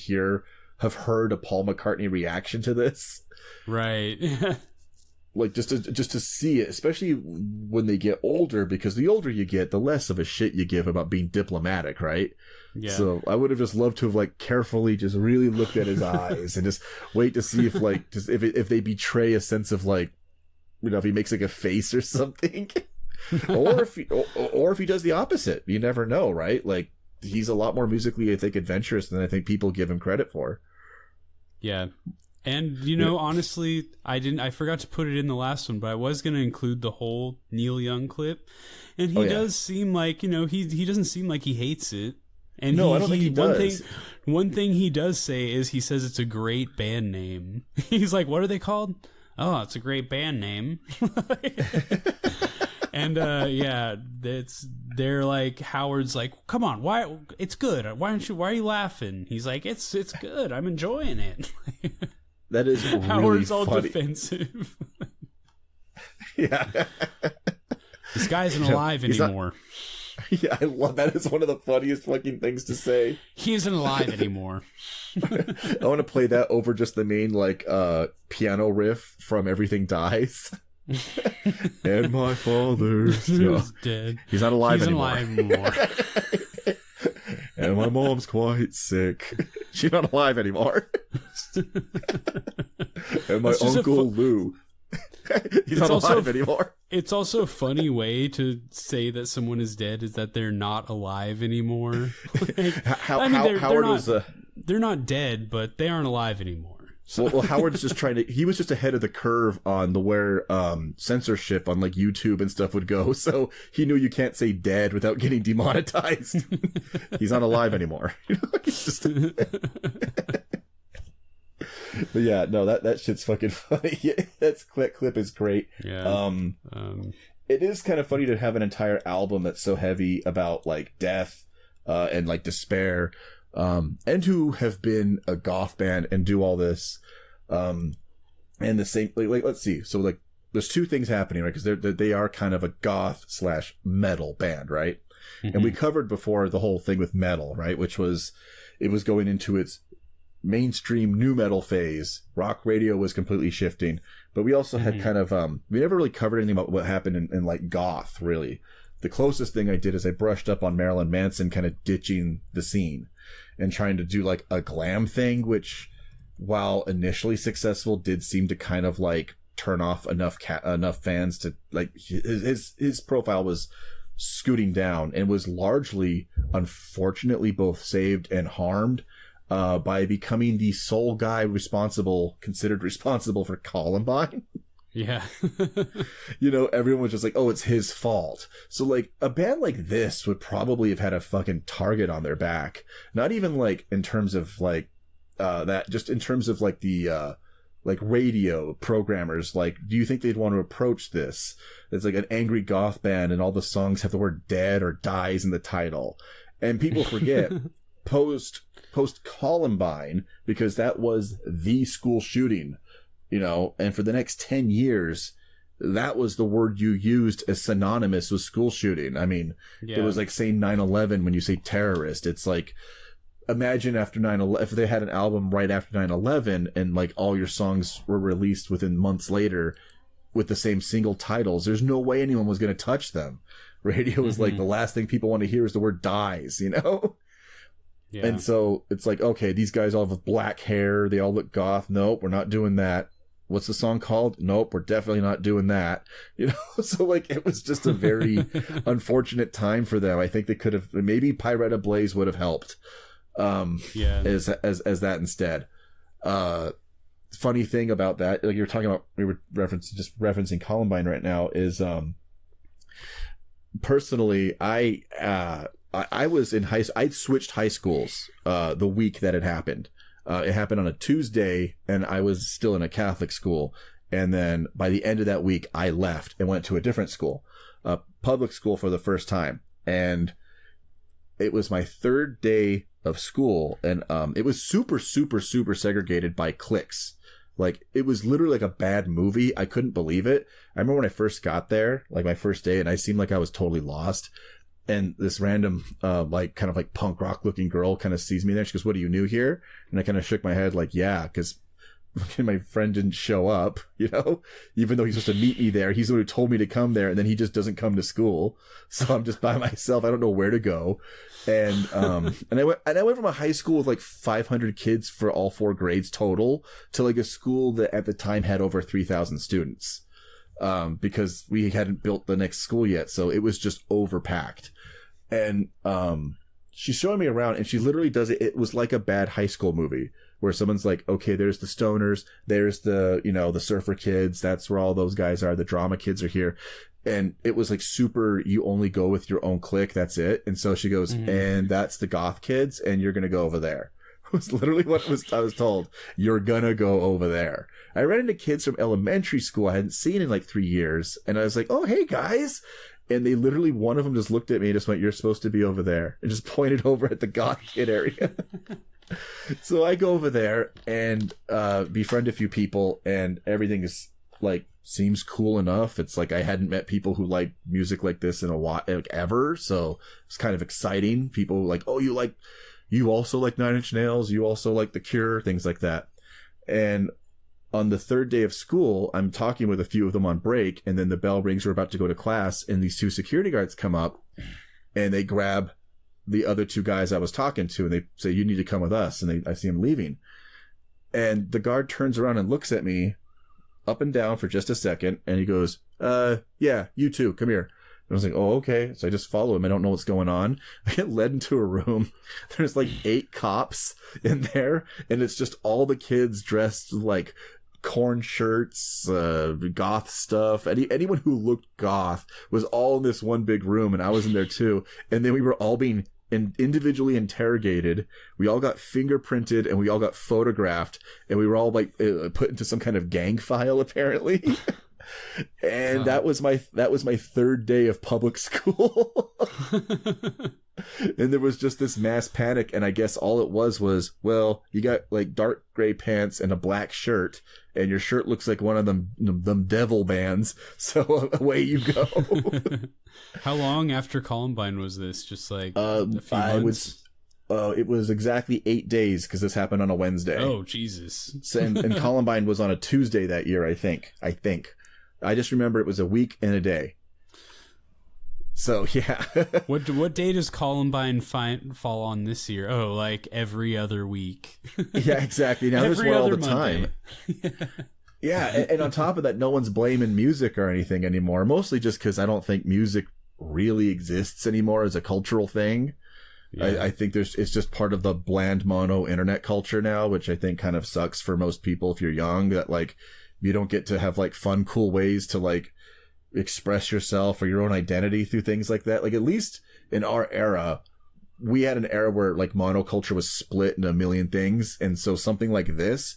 have heard a Paul McCartney reaction to this. Right. Like just to see it, especially when they get older, because the older you get, the less of a shit you give about being diplomatic, right? Yeah. So I would have just loved to have like carefully just really looked at his eyes and just wait to see if like just if they betray a sense of like, you know, if he makes like a face or something, or if he does the opposite. You never know, right? Like he's a lot more musically, I think, adventurous than I think people give him credit for. Yeah. And, you know, honestly, I forgot to put it in the last one, but I was going to include the whole Neil Young clip. And he does seem like, you know, he doesn't seem like he hates it. And no, I don't think he does. One thing he does say is he says it's a great band name. He's like, what are they called? Oh, it's a great band name. And, they're like, Howard's like, come on, why? It's good. Why are you laughing? He's like, it's good. I'm enjoying it. That is really Howard's all funny. Defensive. Yeah. This guy isn't alive anymore. Yeah, I love that. It's one of the funniest fucking things to say. He isn't alive anymore. I want to play that over just the main like piano riff from Everything Dies. And my father's dead. He's not alive He's anymore. alive anymore. And my mom's quite sick. She's not alive anymore. And my uncle Lou. He's not alive anymore. It's also a funny way to say that someone is dead is that they're not alive anymore. Like, they're not dead, but they aren't alive anymore. So. Well, Howard's just he was just ahead of the curve on where censorship on like YouTube and stuff would go. So he knew you can't say dead without getting demonetized. He's not alive anymore. He's just... But yeah, no, that shit's fucking funny. Yeah, that clip is great. Yeah. It is kind of funny to have an entire album that's so heavy about like death and like despair. And to have been a goth band and do all this, and the same, like let's see. So like, there's two things happening, right? Because they are kind of a goth / metal band, right? Mm-hmm. And we covered before the whole thing with metal, right? Which was, it was going into its mainstream new metal phase. Rock radio was completely shifting, but we also had kind of, we never really covered anything about what happened in like goth, really. The closest thing I did is I brushed up on Marilyn Manson kind of ditching the scene and trying to do like a glam thing, which while initially successful did seem to kind of like turn off enough fans to like his profile was scooting down and was largely, unfortunately, both saved and harmed by becoming the sole guy considered responsible for Columbine. Yeah. You know, everyone was just like, oh, it's his fault. So like a band like this would probably have had a fucking target on their back. Not even like in terms of like that, just in terms of like the like radio programmers. Like, do you think they'd want to approach this? It's like an angry goth band and all the songs have the word dead or dies in the title. And people forget post Columbine, because that was the school shooting. You know, and for the next 10 years, that was the word you used as synonymous with school shooting. I mean, It was like saying 9/11 when you say terrorist. It's like, imagine after 9/11, if they had an album right after 9/11 and like all your songs were released within months later with the same single titles, there's no way anyone was going to touch them. Radio is like the last thing people want to hear is the word dies, you know? Yeah. And so it's like, okay, these guys all have black hair. They all look goth. Nope, we're not doing that. What's the song called? Nope, we're definitely not doing that. You know, so like it was just a very unfortunate time for them. I think they could have, maybe Pirate Ablaze would have helped. As that instead. Funny thing about that, like you were talking about, we were referencing Columbine right now, is personally, I was in I'd switched high schools the week that it happened. It happened on a Tuesday, and I was still in a Catholic school. And then by the end of that week, I left and went to a different school, a public school for the first time. And it was my third day of school, and it was super, super, super segregated by cliques. Like, it was literally like a bad movie. I couldn't believe it. I remember when I first got there, like my first day, and I seemed like I was totally lost. And this random, like, kind of like punk rock looking girl kind of sees me there. She goes, "What, are you new here?" And I kind of shook my head like, yeah, because my friend didn't show up, you know, even though he's supposed to meet me there. He's the one who told me to come there, and then he just doesn't come to school. So I'm just by myself. I don't know where to go. And I went from a high school with like 500 kids for all 4 grades total to like a school that at the time had over 3,000 students, because we hadn't built the next school yet. So it was just overpacked. And she's showing me around, and she literally does it. It was like a bad high school movie where someone's like, okay, there's the stoners, there's the, you know, the surfer kids. That's where all those guys are. The drama kids are here. And it was like super, you only go with your own clique. That's it. And so she goes, and that's the goth kids, and you're going to go over there. It was literally what I was told. You're going to go over there. I ran into kids from elementary school I hadn't seen in like 3 years. And I was like, oh, hey guys. And they literally, one of them just looked at me and just went, "You're supposed to be over there," and just pointed over at the goth kid area. So I go over there and befriend a few people, and everything is like, seems cool enough. It's like I hadn't met people who like music like this in a while, like ever. So it's kind of exciting. People like, "Oh, you also like Nine Inch Nails. You also like The Cure," things like that. And on the third day of school, I'm talking with a few of them on break, and then the bell rings. We're about to go to class, and these 2 security guards come up, and they grab the other 2 guys I was talking to, and they say, "You need to come with us." And I see them leaving. And the guard turns around and looks at me up and down for just a second, and he goes, "Yeah, you too, come here." And I was like, "Oh, okay." So I just follow him. I don't know what's going on. I get led into a room. There's like 8 cops in there, and it's just all the kids dressed like Corn shirts, goth stuff. Anyone who looked goth was all in this one big room, and I was in there too. And then we were all being individually interrogated. We all got fingerprinted, and we all got photographed, and we were all like put into some kind of gang file apparently. And that was my third day of public school. And there was just this mass panic, and I guess all it was, well, you got like dark gray pants and a black shirt, and your shirt looks like one of them devil bands, so away you go. How long after Columbine was this? Just like a few months? It was exactly 8 days, because this happened on a Wednesday. Oh, Jesus. So, and Columbine was on a Tuesday that year, I think. I just remember it was a week and a day. So, yeah. What day does Columbine fall on this year? Oh, like every other week. Yeah, exactly. Now there's one all the time. Yeah, and on top of that, no one's blaming music or anything anymore. Mostly just because I don't think music really exists anymore as a cultural thing. Yeah. I think it's just part of the bland mono internet culture now, which I think kind of sucks for most people if you're young, that like you don't get to have like fun, cool ways to like express yourself or your own identity through things like that. Like, at least in our era, we had an era where like monoculture was split into a million things, and so something like this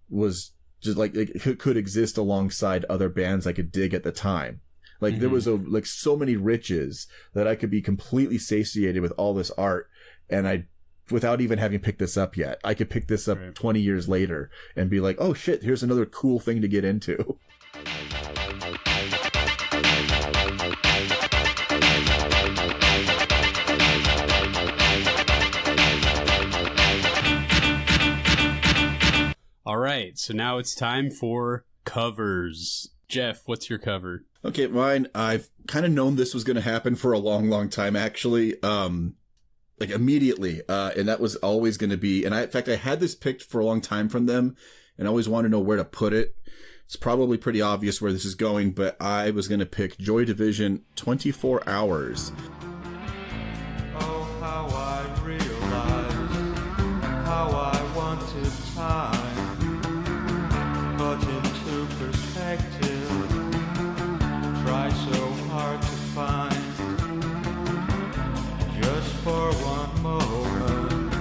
was just like it could exist alongside other bands I could dig at the time. Like, there was like so many riches that I could be completely satiated with all this art, and without even having picked this up yet, I could pick this up 20 years later and be like, oh shit, here's another cool thing to get into. All right, so now it's time for covers. Jeff, what's your cover? Okay, mine, I've kind of known this was going to happen for a long, long time, actually. Like immediately. And that was always going to be, and in fact, I had this picked for a long time from them, and I always wanted to know where to put it. It's probably pretty obvious where this is going, but I was going to pick Joy Division 24 Hours. Oh, how I realized how I wanted time, but into perspective, try so hard to find. Just for one moment,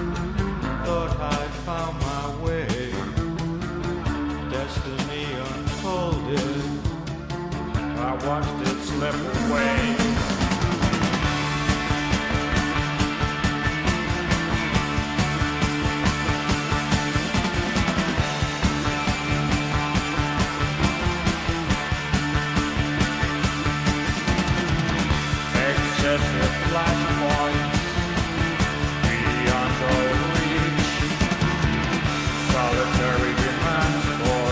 thought I found my slip away. Excessive flashpoints beyond our reach. Solitary demands for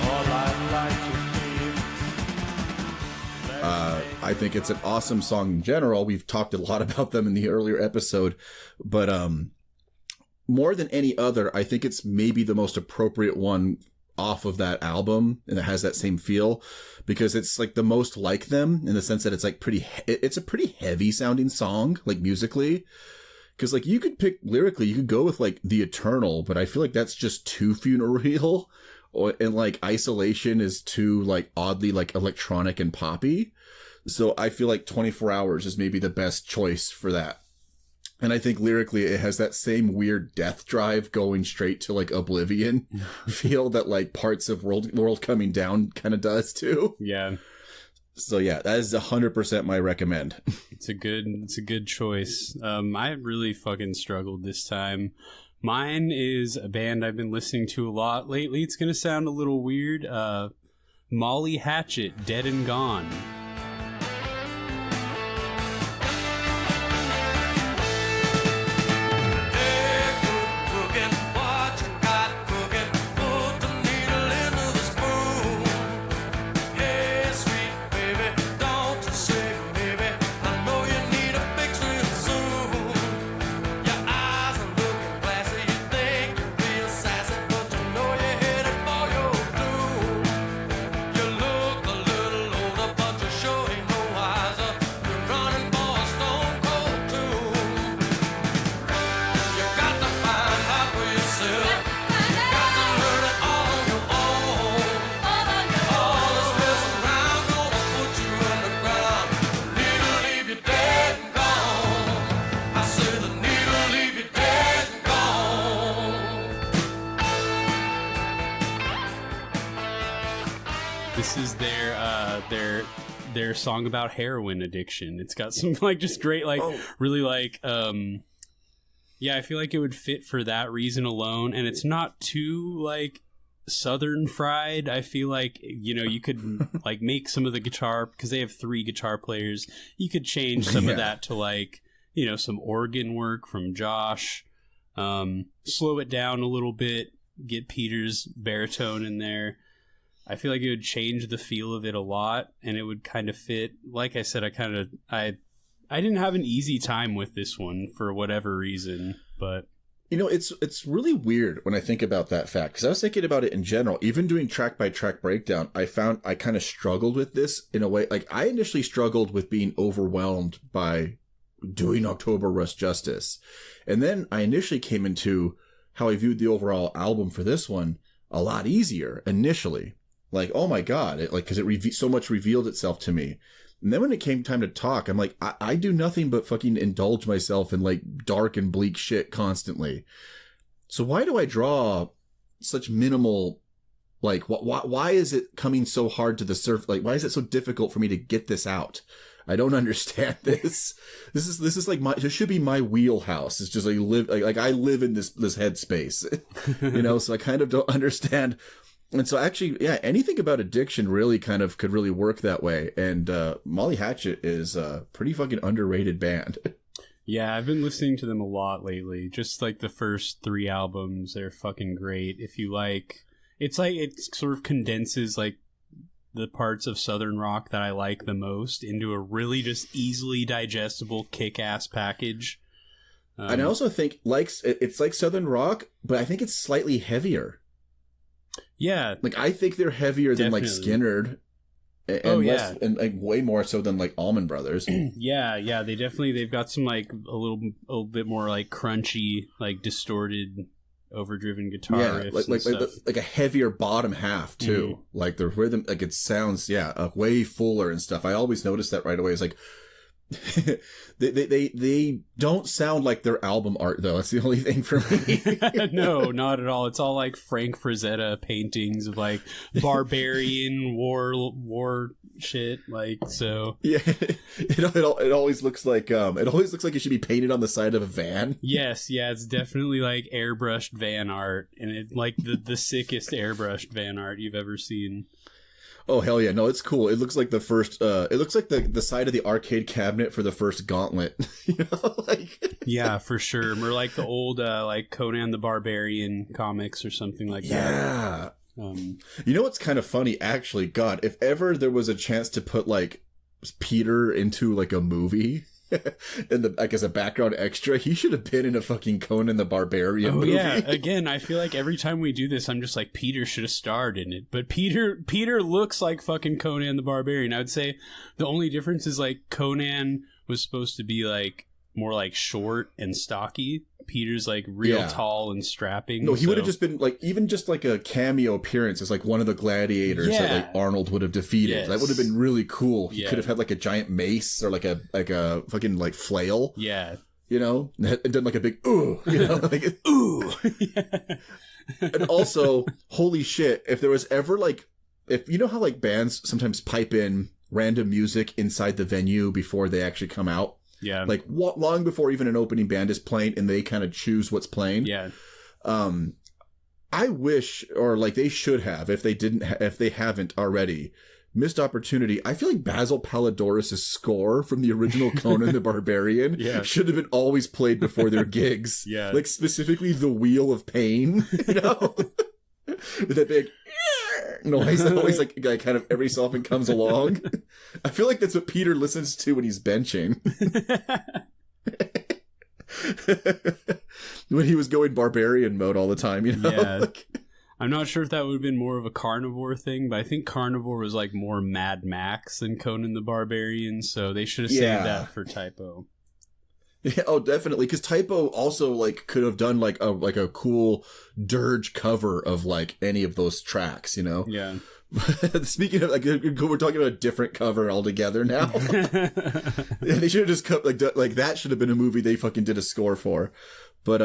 all I'd like to keep. I think it's an awesome song in general. We've talked a lot about them in the earlier episode, but more than any other, I think it's maybe the most appropriate one off of that album, and it has that same feel because it's like the most like them in the sense that it's like it's a pretty heavy sounding song, like musically. Because like you could pick lyrically, you could go with like The Eternal, but I feel like that's just too funereal, and like Isolation is too like oddly like electronic and poppy. So I feel like 24 Hours is maybe the best choice for that. And I think lyrically it has that same weird death drive going straight to like Oblivion feel that like parts of World Coming Down kind of does too. Yeah. So yeah, that is 100% my recommend. It's a good choice. I really fucking struggled this time. Mine is a band I've been listening to a lot lately. It's going to sound a little weird. Molly Hatchet, Dead and Gone. This is their song about heroin addiction. It's got some like just great like really like yeah, I feel like it would fit for that reason alone, and it's not too like southern fried. I feel like, you know, you could like make some of the guitar, because they have 3 guitar players, you could change some of that to like, you know, some organ work from Josh, slow it down a little bit, get Peter's baritone in there. I feel like it would change the feel of it a lot, and it would kind of fit. Like I said, I didn't have an easy time with this one for whatever reason, but you know, it's really weird when I think about that fact, because I was thinking about it in general. Even doing track by track breakdown, I found I kind of struggled with this in a way. Like I initially struggled with being overwhelmed by doing October Rust justice, and then I initially came into how I viewed the overall album for this one a lot easier initially. Like, oh my God, because it so much revealed itself to me. And then when it came time to talk, I'm like, I do nothing but fucking indulge myself in like dark and bleak shit constantly. So why do I draw such minimal, like, why is it coming so hard to the surface? Like, why is it so difficult for me to get this out? I don't understand this. This is like this should be my wheelhouse. It's just like I live in this headspace, you know, so I kind of don't understand. And so actually, yeah, anything about addiction really kind of could really work that way. And Molly Hatchet is a pretty fucking underrated band. Yeah, I've been listening to them a lot lately. Just like the first 3 albums, they're fucking great. If you like, it's like it sort of condenses like the parts of Southern rock that I like the most into a really just easily digestible kick-ass package. And I also think it's like Southern rock, but I think it's slightly heavier. Yeah, like I think they're heavier than like Skynyrd, and less, and like way more so than like Allman Brothers. yeah, they've got some like a little bit more like crunchy, like distorted, overdriven guitar riffs, like a heavier bottom half too. Like the rhythm, like it sounds way fuller and stuff. I always notice that right away. It's like They don't sound like their album art though. That's the only thing for me. No, not at all. It's all like Frank Frazetta paintings of like barbarian war shit. Like, so Yeah, it always looks like it should be painted on the side of a van. yes, yeah, it's definitely like airbrushed van art, and it like the sickest airbrushed van art you've ever seen. Oh hell yeah, no, it's cool. It looks like the first. It looks like the side of the arcade cabinet for the first Gauntlet. You know, like Yeah, for sure. Or like the old like Conan the Barbarian comics or something like that. yeah. You know what's kind of funny, actually? God, if ever there was a chance to put like Peter into like a movie, and like as a background extra, he should have been in a fucking Conan the Barbarian movie. Yeah, again, I feel like every time we do this, I'm just like, Peter should have starred in it. But Peter looks like fucking Conan the Barbarian. I would say the only difference is like Conan was supposed to be like more like short and stocky. Peter's like real tall and strapping. No, he would have just been like, even just like a cameo appearance as like one of the gladiators that like Arnold would have defeated. Yes. That would have been really cool. He could have had like a giant mace or like a fucking like flail. Yeah. You know, and done like a big ooh, you know, like ooh. And also, holy shit, if there was ever like, if you know how like bands sometimes pipe in random music inside the venue before they actually come out. Yeah. Like long before even an opening band is playing, and they kind of choose what's playing. Yeah. I wish, or like they should have, if they haven't already, missed opportunity. I feel like Basil Palladorus' score from the original Conan the Barbarian should have been always played before their gigs. Yeah. Like specifically the Wheel of Pain, you know? With that big noise that always like kind of every so often comes along. I feel like that's what Peter listens to when he's benching. When he was going barbarian mode all the time, you know? Yeah. Like, I'm not sure if that would have been more of a carnivore thing, but I think carnivore was like more Mad Max than Conan the Barbarian, so they should have saved that for Typo. Yeah, oh, definitely. Because Typo also like could have done like a cool dirge cover of like any of those tracks, you know? Yeah. Speaking of like, we're talking about a different cover altogether now. They should have just cut like that should have been a movie they fucking did a score for. But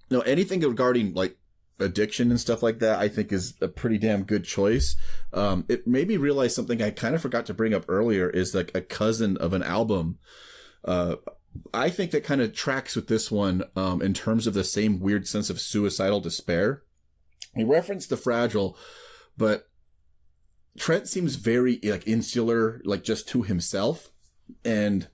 no, anything regarding like addiction and stuff like that, I think is a pretty damn good choice. It made me realize something I kind of forgot to bring up earlier is like a cousin of an album. I think that kind of tracks with this one in terms of the same weird sense of suicidal despair. He referenced The Fragile, but Trent seems very like insular, like just to himself. And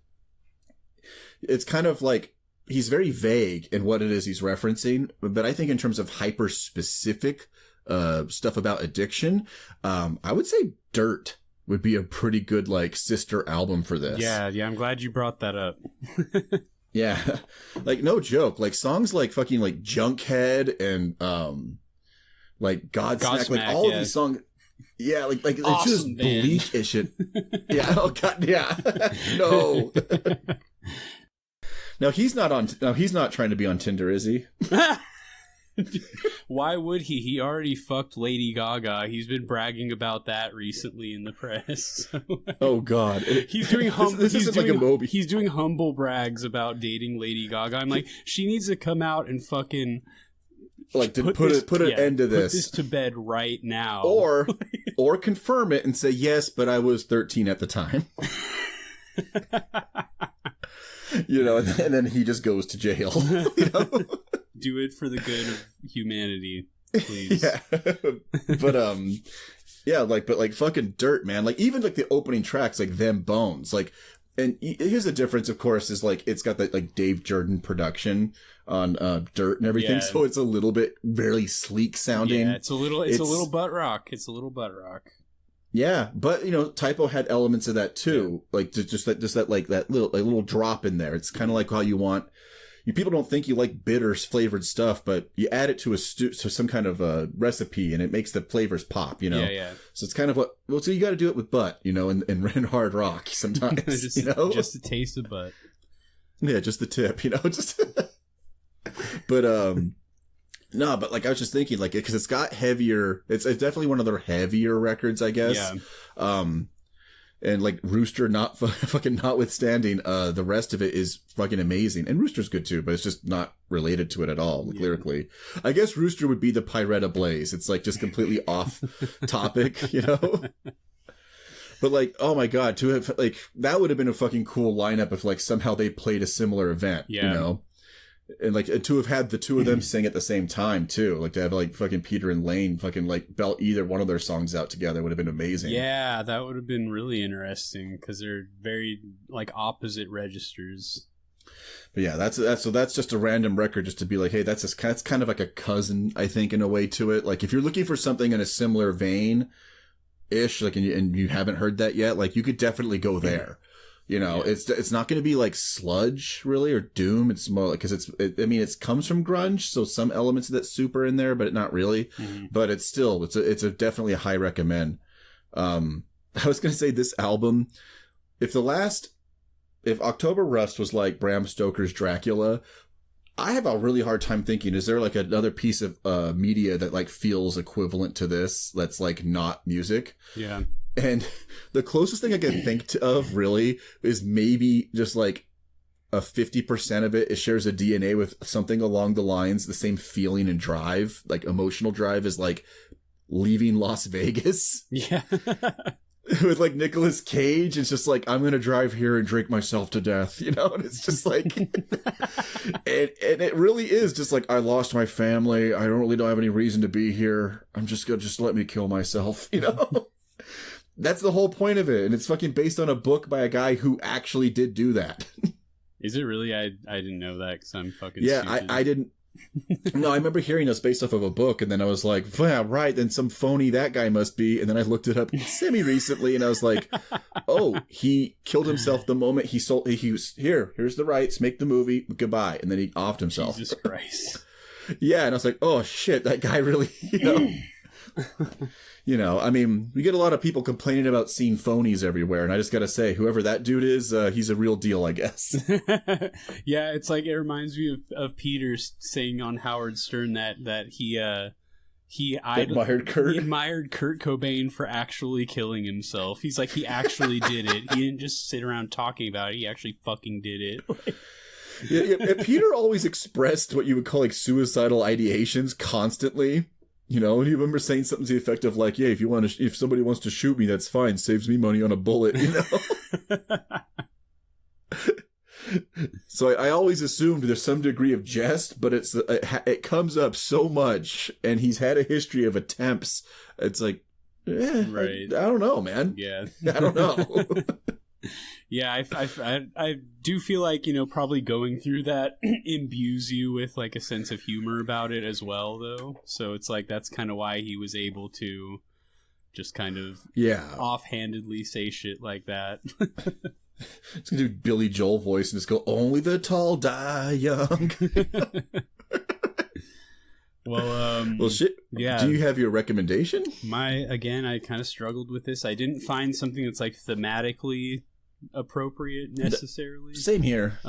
it's kind of like he's very vague in what it is he's referencing. But I think in terms of hyper specific stuff about addiction, I would say Dirt would be a pretty good like sister album for this. Yeah, I'm glad you brought that up. Yeah. Like no joke. Like songs like fucking like Junkhead and like Godsmack, like all of these songs. Yeah, like awesome, it's just bleak as shit. Yeah, oh god, yeah. No. Now he's not trying to be on Tinder, is he? Why would he? He already fucked Lady Gaga. He's been bragging about that recently in the press. Oh God, he's doing this isn't like a Moby. He's doing humble brags about dating Lady Gaga. I'm like, she needs to come out and fucking like to put an end to this. Put this to bed right now, or confirm it and say yes, but I was 13 at the time. You know, and then he just goes to jail. You know? Do it for the good of humanity, please. Yeah. But yeah, but fucking Dirt, man. Like even like the opening tracks, like Them Bones, like, and here's the difference, of course, is like it's got that like Dave Jordan production on Dirt and everything, so it's a little bit very sleek sounding. Yeah, it's a little butt rock. It's a little butt rock. Yeah, but you know, Typo had elements of that too, like just that like that little drop in there. It's kind of like how you want. People don't think you like bitter flavored stuff, but you add it to some kind of a recipe, and it makes the flavors pop. You know, yeah. So it's kind of so you got to do it with butt, you know, and hard rock sometimes. Just, you know, just a taste of butt. Yeah, just the tip, you know, just. But no, but like I was just thinking, like, because it's got heavier. It's definitely one of their heavier records, I guess. Yeah. And like Rooster not fucking notwithstanding, the rest of it is fucking amazing. And Rooster's good too, but it's just not related to it at all, like, lyrically. I guess Rooster would be the Pyretta Blaze. It's like just completely off topic, you know? But like, oh my god, to have like, that would have been a fucking cool lineup if like somehow they played a similar event, you know? And like, to have had the two of them sing at the same time too, like to have like fucking Peter and Lane fucking like belt either one of their songs out together would have been amazing. Yeah, that would have been really interesting because they're very like opposite registers. But yeah, that's just a random record just to be like, hey, that's kind of like a cousin, I think, in a way to it. Like if you're looking for something in a similar vein ish, like, and you haven't heard that yet, like you could definitely go there. You know, it's not going to be like sludge really or doom. It's more like, cause it comes from grunge. So some elements of that super in there, but not really, but it's still, it's definitely a high recommend. I was going to say this album, if October Rust was like Bram Stoker's Dracula, I have a really hard time thinking, is there like another piece of media that like feels equivalent to this that's like not music? Yeah. And the closest thing I can think of really is maybe just like a 50% of it shares a DNA with something along the lines, the same feeling and drive, like emotional drive, as like Leaving Las Vegas. Yeah. With like Nicolas Cage, it's just like, I'm going to drive here and drink myself to death, you know? And it's just like, and it really is just like, I lost my family. I don't have any reason to be here. I'm just going to just let me kill myself, you know? That's the whole point of it. And it's fucking based on a book by a guy who actually did do that. Is it really? I didn't know that because I'm fucking stupid. I didn't. No, I remember hearing this based off of a book, and then I was like, yeah, right, then some phony that guy must be. And then I looked it up semi-recently, and I was like, oh, he killed himself the moment he was, here's the rights, make the movie, goodbye. And then he offed himself. Jesus Christ. Yeah, and I was like, oh shit, that guy really, you know. You know, I mean, we get a lot of people complaining about seeing phonies everywhere, and I just gotta say, whoever that dude is, he's a real deal, I guess. Yeah, it's like, it reminds me of Peter saying on Howard Stern that he admired Kurt Cobain for actually killing himself. He's like, he actually did it. He didn't just sit around talking about it. He actually fucking did it. Yeah, Peter always expressed what you would call like suicidal ideations constantly. You know, and you remember saying something to the effect of like, yeah, if somebody wants to shoot me, that's fine. Saves me money on a bullet, you know? So I always assumed there's some degree of jest, but it comes up so much, and he's had a history of attempts. It's like, right. I don't know, man. Yeah. I don't know. Yeah, I do feel like, you know, probably going through that imbues you with like a sense of humor about it as well, though. So it's like, that's kind of why he was able to just kind of offhandedly say shit like that. It's gonna do Billy Joel voice and just go, only the tall die young. Well, shit. Yeah. Do you have your recommendation? Again, I kind of struggled with this. I didn't find something that's like thematically appropriate necessarily. Same here.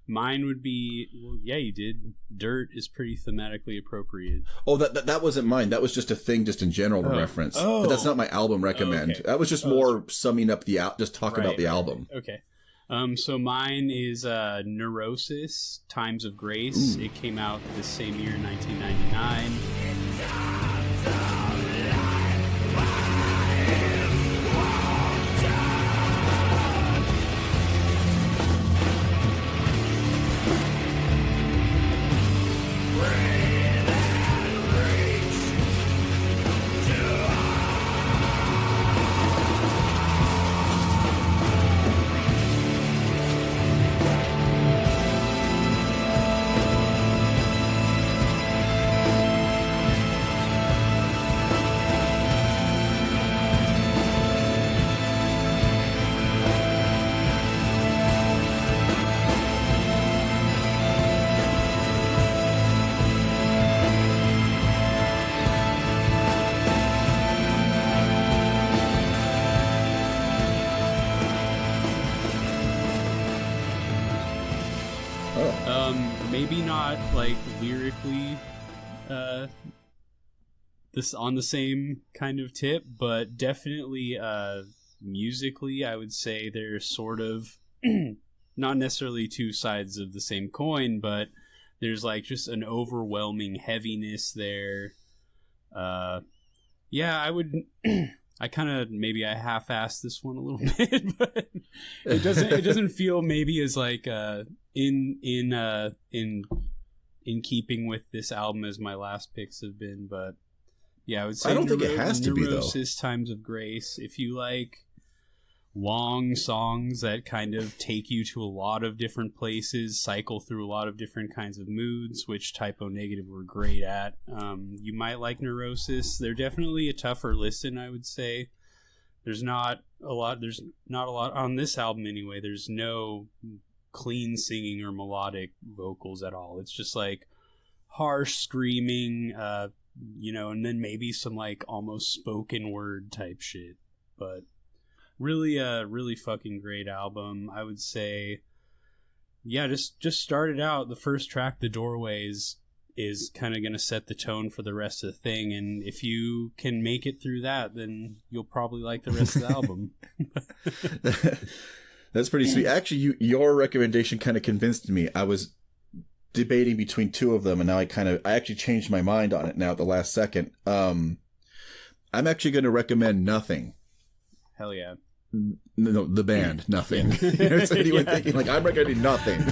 Mine would be, well, yeah, you did. Dirt is pretty thematically appropriate. Oh, that wasn't mine. That was just a thing, just in general to reference. Oh. But that's not my album recommend. Okay. That was just more summing up just talk about the album. Okay. So mine is Neurosis, Times of Grace. Ooh. It came out this same year, 1999. Maybe not like lyrically this on the same kind of tip, but definitely musically, I would say they're sort of not necessarily two sides of the same coin, but there's like just an overwhelming heaviness there. Yeah, I would. I kind of maybe I half-assed this one a little bit, but it doesn't feel maybe as like in keeping with this album as my last picks have been. But yeah, I would say I don't think it has to be though. Neurosis, Times of Grace. If you like long songs that kind of take you to a lot of different places, cycle through a lot of different kinds of moods, which Type O Negative were great at, you might like Neurosis. They're definitely a tougher listen, I would say. There's not a lot on this album anyway. There's no clean singing or melodic vocals at all. It's just like harsh screaming, and then maybe some like almost spoken word type shit. But really fucking great album. I would say, yeah, just started out. The first track, The Doorways, is kind of going to set the tone for the rest of the thing. And if you can make it through that, then you'll probably like the rest of the album. That's pretty sweet. Actually, your recommendation kind of convinced me. I was debating between two of them, and now I actually changed my mind on it now at the last second. I'm actually going to recommend Nothing. Hell yeah. No, the band, Nothing. Is anyone thinking, like, I'm recommending Nothing?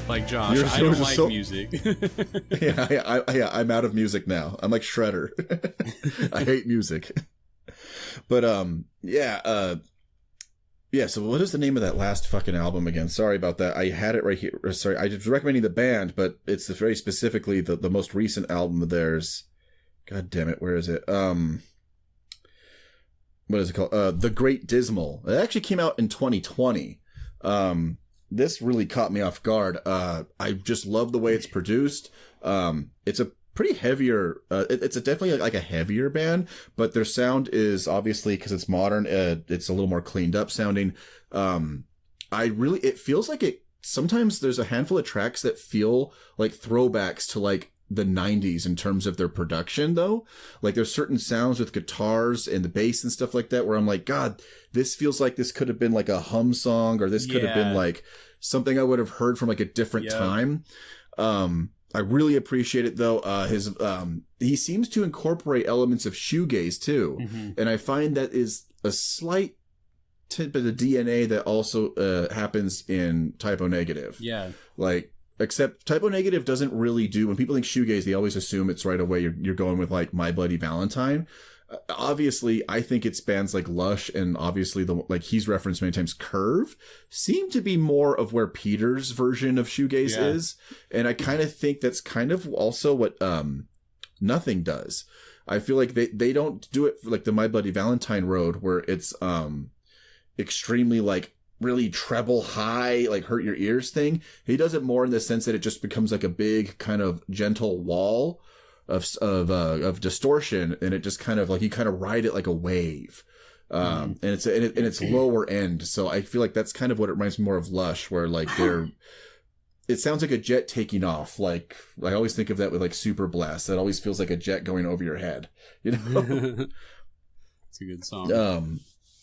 Like Josh, I don't like music. yeah, I'm out of music now. I'm like Shredder. I hate music. But so what is the name of that last fucking album again? Sorry about that. I had it right here. Sorry, I was recommending the band, but it's very specifically the most recent album of theirs. God damn it, where is it? What is it called? The Great Dismal. It actually came out in 2020. This really caught me off guard. I just love the way it's produced. It's a pretty heavier, it's definitely like a heavier band, but their sound is obviously, because it's modern, it's a little more cleaned up sounding. It feels like sometimes there's a handful of tracks that feel like throwbacks to like the 90s in terms of their production though. Like there's certain sounds with guitars and the bass and stuff like that where I'm like, God, this feels like this could have been like a Hum song, or this could have been like something I would have heard from like a different time. I really appreciate it though. He seems to incorporate elements of shoegaze too. Mm-hmm. And I find that is a slight tidbit of DNA that also happens in Type O Negative. Yeah. Except Type O Negative doesn't really do, when people think shoegaze, they always assume it's right away you're going with like My Bloody Valentine. Obviously, I think it's bands like Lush and obviously he's referenced many times, Curve, seem to be more of where Peter's version of shoegaze is. And I kind of think that's kind of also what Nothing does. I feel like they don't do it for like the My Bloody Valentine road where it's extremely like really treble high, like hurt your ears thing. He does it more in the sense that it just becomes like a big kind of gentle wall of distortion, and it just kind of like you kind of ride it like a wave. And it's lower end. So I feel like that's kind of what it reminds me more of Lush, where like it sounds like a jet taking off. Like I always think of that with like Super Blast. That always feels like a jet going over your head, you know? It's a good song.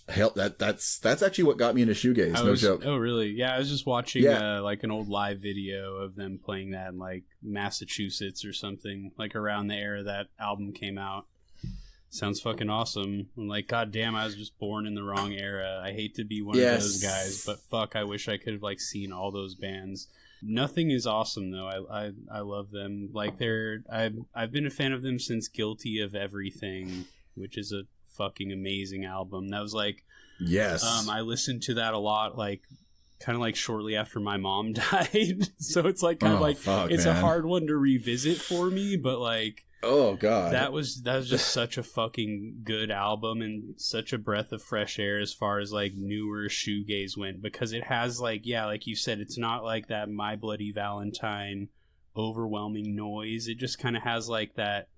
Hell, that's actually what got me into shoegaze. No joke. Oh, really? Yeah, I was just watching like an old live video of them playing that in like Massachusetts or something, like around the era that album came out. Sounds fucking awesome. I'm like, god damn, I was just born in the wrong era. I hate to be one of those guys, but fuck, I wish I could have like seen all those bands. Nothing is awesome though. I love them. Like I've been a fan of them since Guilty of Everything, which is a fucking amazing album. That was like, yes, I listened to that a lot, like kind of like shortly after my mom died. So it's like kind of like it's a hard one to revisit for me, but like, oh god, that was just such a fucking good album and such a breath of fresh air as far as like newer shoegaze went, because it has like, yeah, like you said, it's not like that My Bloody Valentine overwhelming noise. It just kind of has like that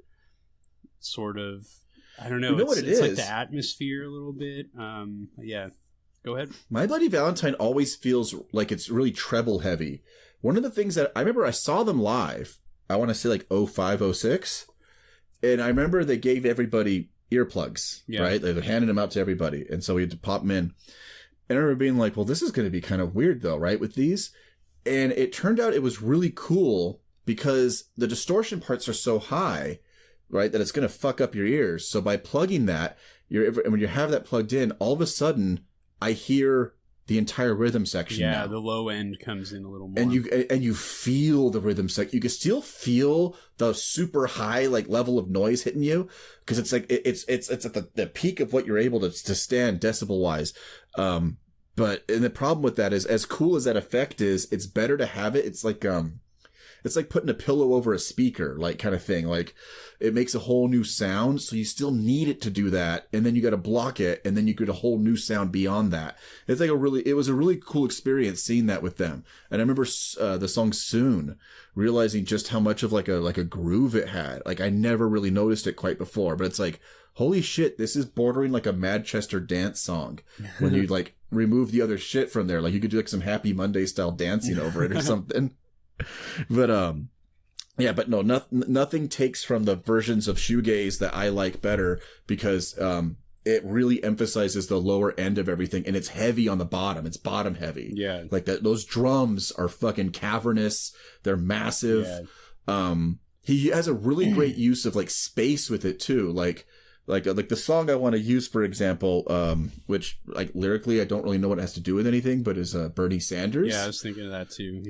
sort of, I don't know, you know what it is? Like the atmosphere a little bit. Yeah, go ahead. My Bloody Valentine always feels like it's really treble heavy. One of the things that I remember, I saw them live, I want to say like 05, 06. And I remember they gave everybody earplugs, right? They handed them out to everybody. And so we had to pop them in. And I remember being like, well, this is going to be kind of weird though, right? With these. And it turned out it was really cool because the distortion parts are so high, right? That it's going to fuck up your ears. So by plugging that, when you have that plugged in, all of a sudden I hear the entire rhythm section. Yeah, now. The low end comes in a little more, and you feel the rhythm section. You can still feel the super high like level of noise hitting you, because it's like it's at the peak of what you're able to stand decibel wise. But and the problem with that is, as cool as that effect is, it's better to have it. It's like putting a pillow over a speaker, like kind of thing. Like it makes a whole new sound, so you still need it to do that, and then you got to block it, and then you get a whole new sound beyond that. It's like it was a really cool experience seeing that with them. And I remember the song "Soon," realizing just how much of like a groove it had. Like I never really noticed it quite before, but it's like, holy shit, this is bordering like a Manchester dance song when you like remove the other shit from there. Like you could do like some Happy Monday style dancing over it or something. But yeah, but no, nothing takes from the versions of shoegaze that I like better, because it really emphasizes the lower end of everything, and it's heavy on the bottom. It's bottom heavy. Yeah, like that. Those drums are fucking cavernous. They're massive. Yeah. He has a really great use of like space with it too. Like the song I want to use, for example, which like lyrically I don't really know what it has to do with anything, but is Bernie Sanders. Yeah, I was thinking of that too.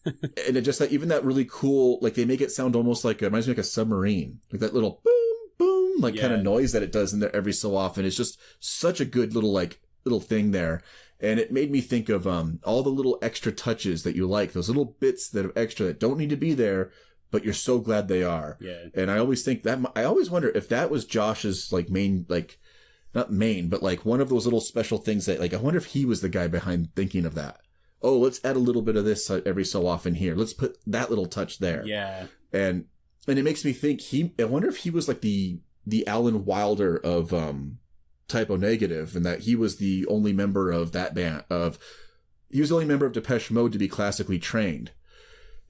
And it just like, even that really cool, like they make it sound almost like, it reminds me like a submarine, like that little boom, boom, like kind of noise that it does in there every so often. It's just such a good little thing there. And it made me think of, all the little extra touches that you like, those little bits that are extra that don't need to be there, but you're so glad they are. Yeah. And I always think that, I always wonder if that was Josh's like main, like not main, but like one of those little special things that like, I wonder if he was the guy behind thinking of that. Oh, let's add a little bit of this every so often here. Let's put that little touch there. Yeah. And it makes me think I wonder if he was like the Alan Wilder of Typo Negative, and that he was the only member of that band he was the only member of Depeche Mode to be classically trained.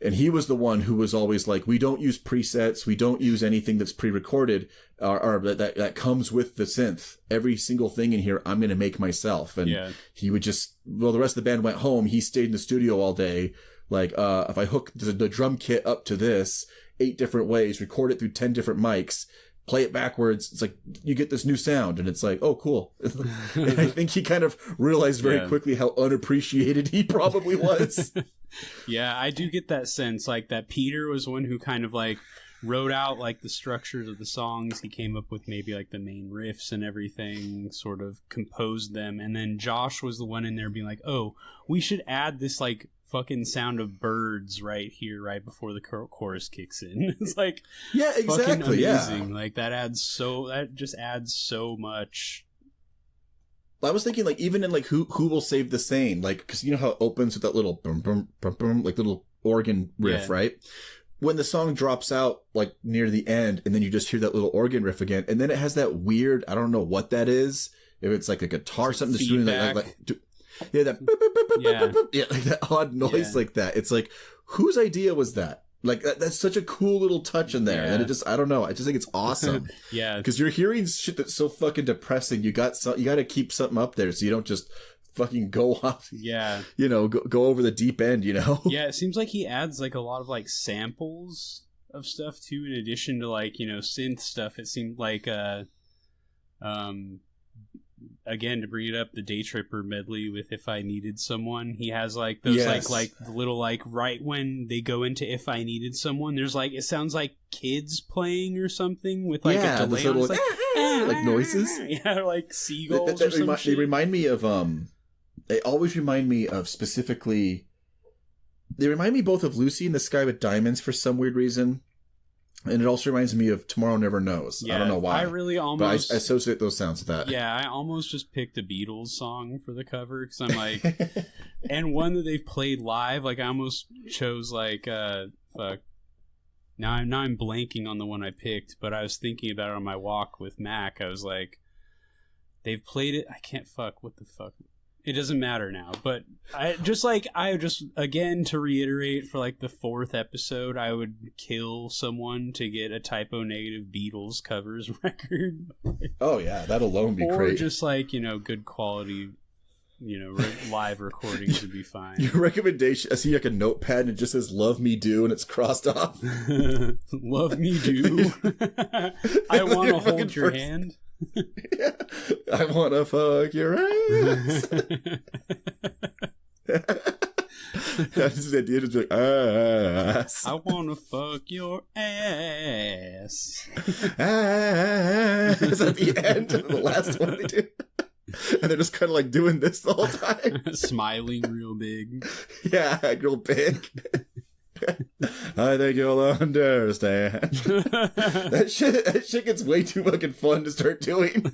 And he was the one who was always like, we don't use presets. We don't use anything that's pre-recorded or that comes with the synth. Every single thing in here, I'm going to make myself. And he would just, the rest of the band went home. He stayed in the studio all day. Like, if I hook the drum kit up to this 8 different ways, record it through 10 different mics, play it backwards, it's like, you get this new sound. And it's like, oh, cool. And I think he kind of realized very quickly how unappreciated he probably was. Yeah, I do get that sense, like that Peter was one who kind of like wrote out like the structures of the songs. He came up with maybe like the main riffs and everything, sort of composed them, and then Josh was the one in there being like, oh, we should add this like fucking sound of birds right here, right before the chorus kicks in. It's like, yeah, exactly, amazing. Yeah. Like that just adds so much. I was thinking, like, even in, like, who will save the sane? Like, because you know how it opens with that little boom, boom, boom, boom, like, little organ riff, right? When the song drops out, like, near the end, and then you just hear that little organ riff again, and then it has that weird, I don't know what that is, if it's, like, a guitar or something that's doing, like that odd noise like that. It's like, whose idea was that? Like, that's such a cool little touch in there. And it just, I don't know. I just think it's awesome. Yeah. Because you're hearing shit that's so fucking depressing. You got to keep something up there so you don't just fucking go off. Yeah. You know, go over the deep end, you know? Yeah, it seems like he adds, like, a lot of, like, samples of stuff, too, in addition to, like, you know, synth stuff. It seemed like, Again, to bring it up, the Day Tripper medley with If I Needed Someone. He has like those Yes. like the little like right when they go into If I Needed Someone, there's like it sounds like kids playing or something with like a delay on. those It's little, like noises. Yeah, like seagulls or some shit. They remind me of they always remind me of specifically. They remind me both of Lucy in the Sky with Diamonds for some weird reason. And it also reminds me of Tomorrow Never Knows. Yeah, I don't know why. I really almost... But I associate those sounds with that. Yeah, I almost just picked a Beatles song for the cover, because I'm like... and one that they've played live, like, I almost chose, like, fuck. Now I'm blanking on the one I picked, but I was thinking about it on my walk with Mac. I was like, they've played it... I can't fuck. What the fuck? It doesn't matter now, but I just again, to reiterate, for like the 4th episode, I would kill someone to get a typo negative Beatles covers record. Oh yeah, that alone be or great. Or just like, good quality, live recordings would be fine. Your recommendation, I see like a notepad and it just says "Love Me Do" and it's crossed off. Love me do. I want to hold your hand. Yeah. I want to fuck your ass. That's the idea, just like ass. I want to fuck your ass. Ass at the end of the last one they do. And they're just kind of like doing this the whole time. Smiling real big. Yeah, real big. I think you'll understand. That shit gets way too fucking fun to start doing.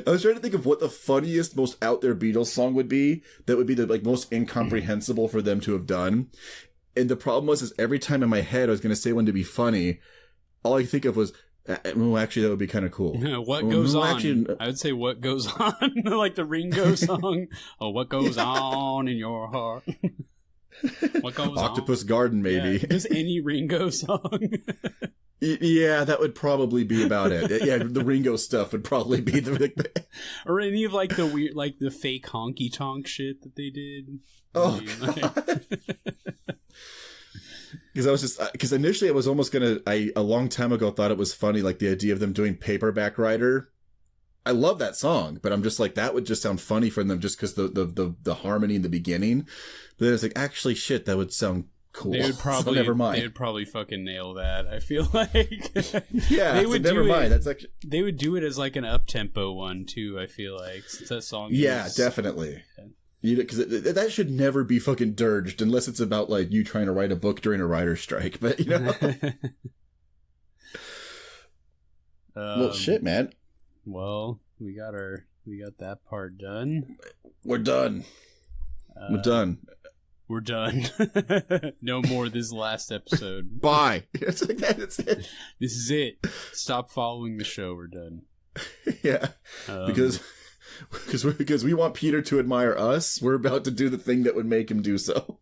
I was trying to think of what the funniest, most out there Beatles song would be that would be the like most incomprehensible for them to have done. And the problem was every time in my head I was going to say one to be funny, all I could think of was, well, actually, that would be kind of cool. What goes on? Actually, I would say what goes on, like the Ringo song. Oh, what goes on in your heart? What goes Octopus on? Garden, maybe. Yeah, just any Ringo song. Yeah, that would probably be about it. Yeah, the Ringo stuff would probably be the or any of like the weird, like the fake honky tonk shit that they did. Oh, God. Because initially I was almost a long time ago thought it was funny, like the idea of them doing Paperback Writer. I love that song, but I'm just like, that would just sound funny for them just because the harmony in the beginning. But then it's like, actually, shit, that would sound cool. They would probably, so never mind. They would probably fucking nail that. I feel like. Yeah, they would never mind. That's actually. They would do it as like an up tempo one too. I feel like since that song. Yeah, is, definitely. Because that should never be fucking dirged unless it's about like you trying to write a book during a writer's strike. But well, shit, man. Well, we got that part done. We're done. We're done. We're done. No more this last episode. Bye. It's like that. It's it. This is it. Stop following the show. We're done. Yeah, because we want Peter to admire us. We're about to do the thing that would make him do so.